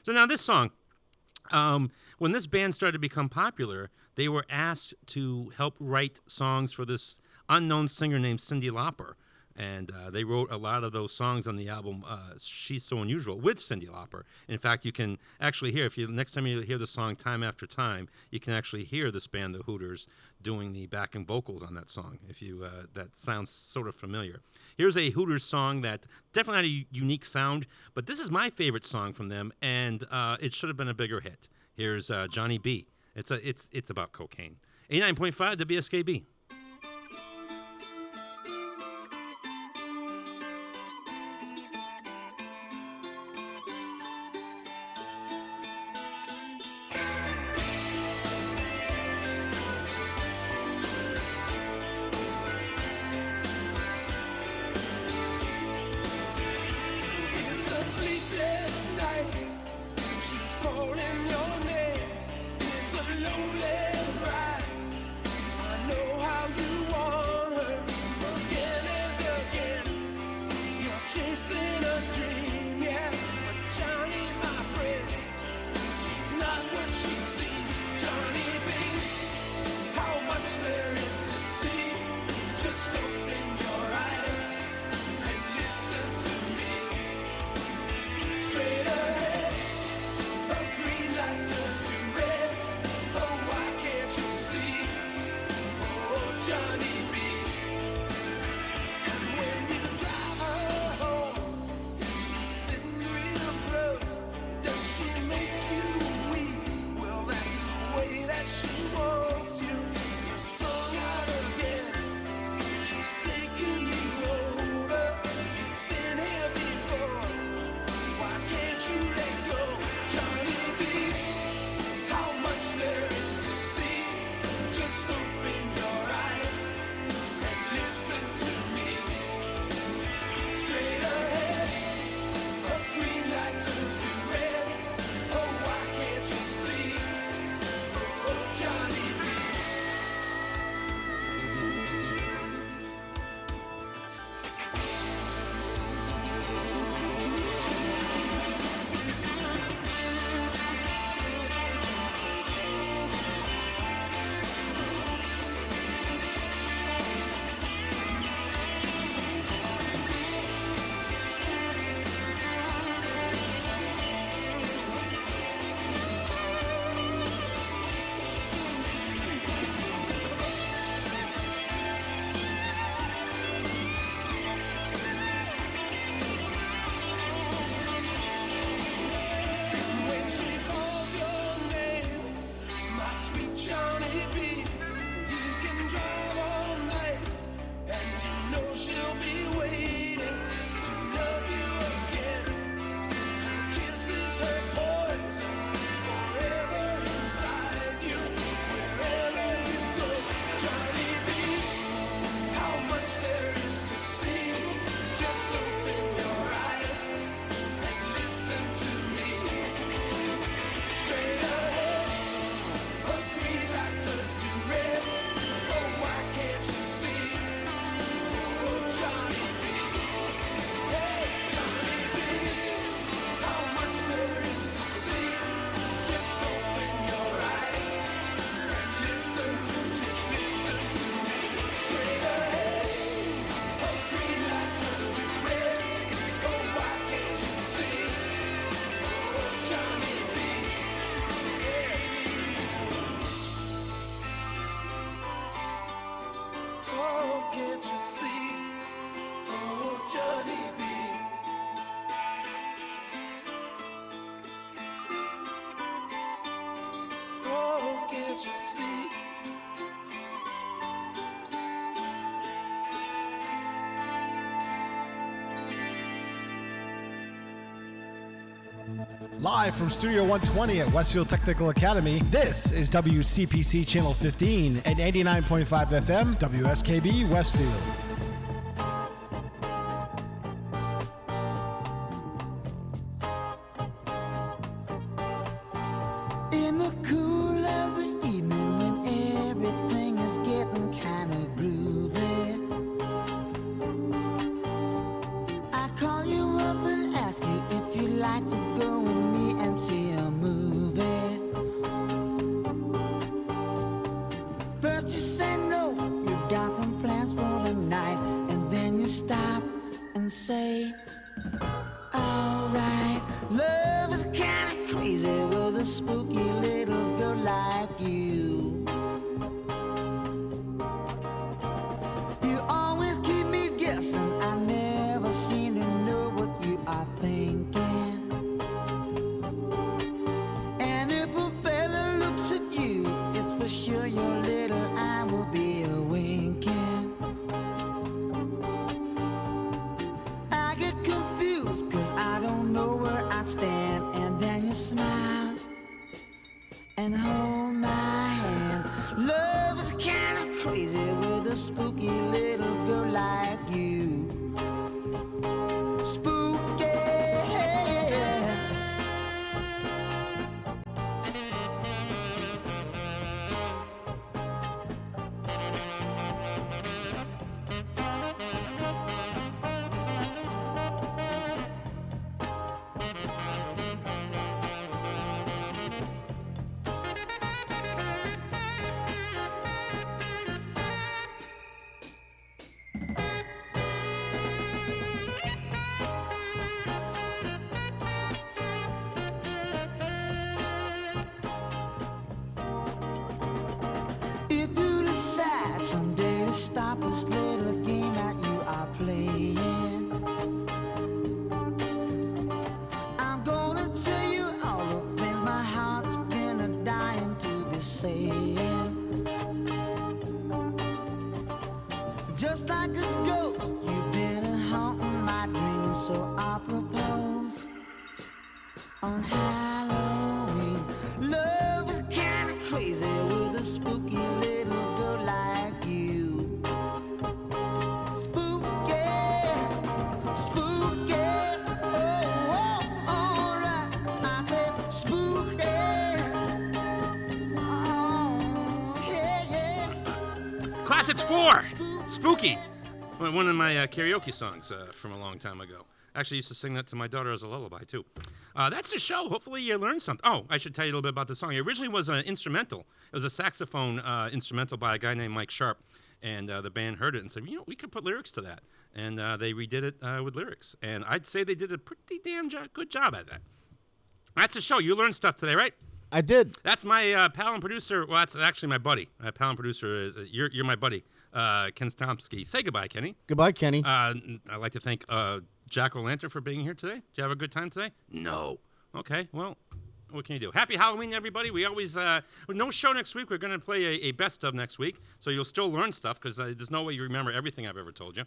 So now this song, when this band started to become popular, they were asked to help write songs for this unknown singer named Cyndi Lauper. And they wrote a lot of those songs on the album She's So Unusual with Cyndi Lauper. In fact, you can actually hear, next time you hear the song Time After Time, you can actually hear this band, the Hooters, doing the backing vocals on that song. That sounds sort of familiar. Here's a Hooters song that definitely had a unique sound, but this is my favorite song from them, and it should have been a bigger hit. Here's Johnny B. It's about cocaine. 89.5 WSKB. It's a sleepless night. She's calling your name. It's a lonely ride. I know how Johnny B. And when you drive her home, is she sitting real close? Does she make you weak? Well, that's the way that she wants you. You're strung out again. She's taking you over. You've been here before. Why can't you let go, Johnny B? How much there is to see? Just open your eyes and listen to me. Straight ahead, a green light turns to red. Oh, why can't you see? Oh, Johnny B. When she calls your name, my sweet Johnny B, you can drive all night, and you know she'll be waiting to love you again. Her kisses, her poison, forever inside you, wherever you go, Johnny B. How much there is to see? Just open your eyes and listen to me. Straight ahead, a green light turns to red. Oh, why can't you see? Oh, Johnny B. Hey, Johnny B. How much there is to see? Just open your eyes and listen to me. Straight ahead, a green light turns to red. Oh, why can't you see? Oh, Johnny B. Oh, can't you see? Oh, Johnny B. Oh, can't you see? Live from Studio 120 at Westfield Technical Academy, this is WCPC Channel 15 and 89.5 FM, WSKB Westfield. In the cool of the evening when everything is getting kind of groovy, I call you up and ask you if you'd like to go with me and see a movie. First you say no, you got some plans for the night, and then you stop and say, alright, love is kinda crazy with a spooky little girl like you. You always keep me guessing, I never seem to know what you are thinking. And if a fella looks at you, it's for sure your little eye will be a winking. I get confused 'cause I don't know where I stand, and then you smile stop this little game that you are playing. I'm gonna tell you all the things my heart's been a dying to be saying. Just like a ghost, you've been haunting my dreams, so I propose on Halloween. Love is kinda crazy with a spooky little girl like you. Spooky, spooky, oh, alright. I said spooky, oh, yeah. Class, it's 4. Spooky. One of my karaoke songs from a long time ago. Actually, used to sing that to my daughter as a lullaby, too. That's the show. Hopefully you learned something. Oh, I should tell you a little bit about the song. It originally was an instrumental. It was a saxophone instrumental by a guy named Mike Sharp. And the band heard it and said, you know, we could put lyrics to that. And they redid it with lyrics. And I'd say they did a pretty damn good job at that. That's the show. You learned stuff today, right? I did. That's my pal and producer. Well, that's actually my buddy. My pal and producer is, you're my buddy, Ken Stomsky. Say goodbye, Kenny. Goodbye, Kenny. I'd like to thank Jack-O-Lantern for being here today. Did you have a good time today? No. Okay, well, what can you do? Happy Halloween, everybody. We always, no show next week. We're going to play a best of next week, so you'll still learn stuff because there's no way you remember everything I've ever told you.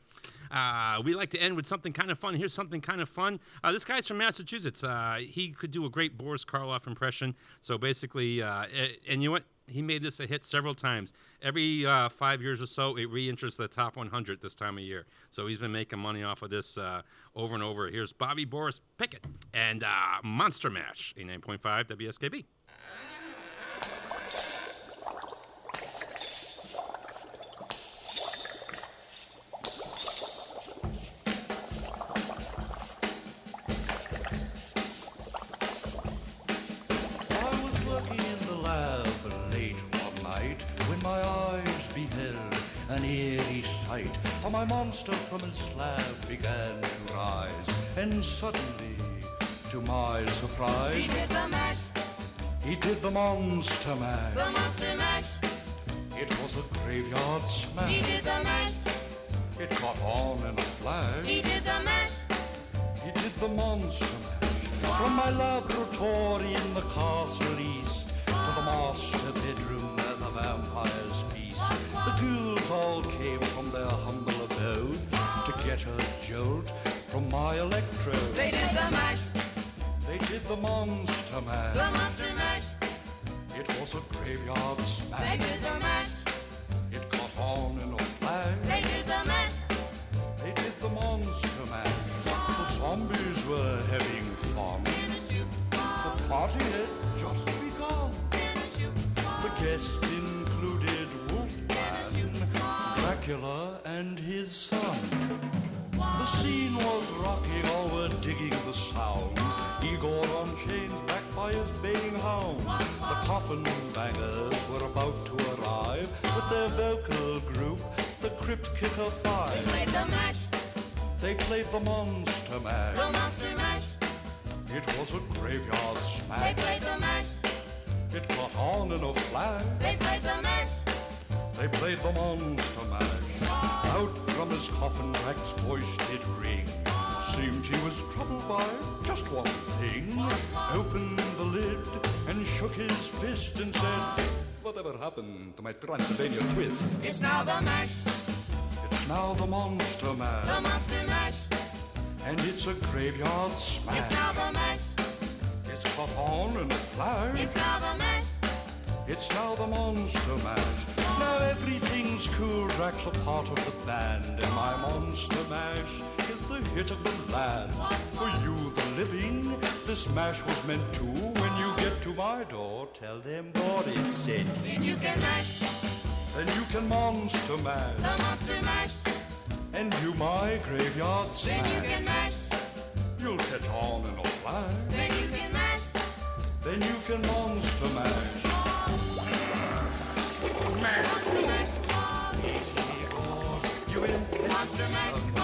We like to end with something kind of fun. Here's something kind of fun. This guy's from Massachusetts. He could do a great Boris Karloff impression. So basically, and you know what? He made this a hit several times. Every 5 years or so, it re-enters the top 100 this time of year. So he's been making money off of this over and over. Here's Bobby Boris Pickett and Monster Mash, 89.5 WSKB. I was working in the lab late one night when my eyes beheld an eerie sight. For my monster from his slab began to rise, and suddenly, to my surprise, He did the mash, he did the monster mash. the monster mash. It was a graveyard smash. He did the mash, It caught on in a flash. he did the mash. He did the monster mash. From my laboratory in the castle east to the master bedroom where the vampires feast. The ghouls all came from their humble abodes to get a jolt from my electrode. They did the mash, They did the monster mash. the monster mash. It was a graveyard smash. They did the mash, It caught on in a flash. they did the mash. They did the monster mash. The zombies were having fun. The party had just begun. The guests included Wolfman, Dracula, and his son. The scene was rocking, all were digging the sounds. Igor on chains, backed by his baying hounds. The coffin bangers were about to arrive with their vocal group, the Crypt Kicker Five. They played the mash, They played the monster mash. the monster mash. It was a graveyard They smash. played the mash, It caught on in a flash. they played the mash. They played the monster mash. Out from his coffin, Drac's voice did ring. Seemed he was troubled by just one thing. Opened the lid and shook his fist and said, "Whatever happened to my Transylvania twist?" It's now the mash, It's now the monster mash. the monster mash. And it's a graveyard smash. It's now the mash, It's caught on in a flash. it's now the mash. It's now the monster mash. Now everything's cool. Drac's a part of the band, and my monster mash is the hit of the land. For you, the living, this mash was meant to. When you get to my door, tell them Boris said. Then you can mash, Then you can monster mash the monster mash. and do my graveyard Then you smash. can mash, You'll catch on in a flash. then you can mash. Then you can monster mash. Monster mash, You in monster mash.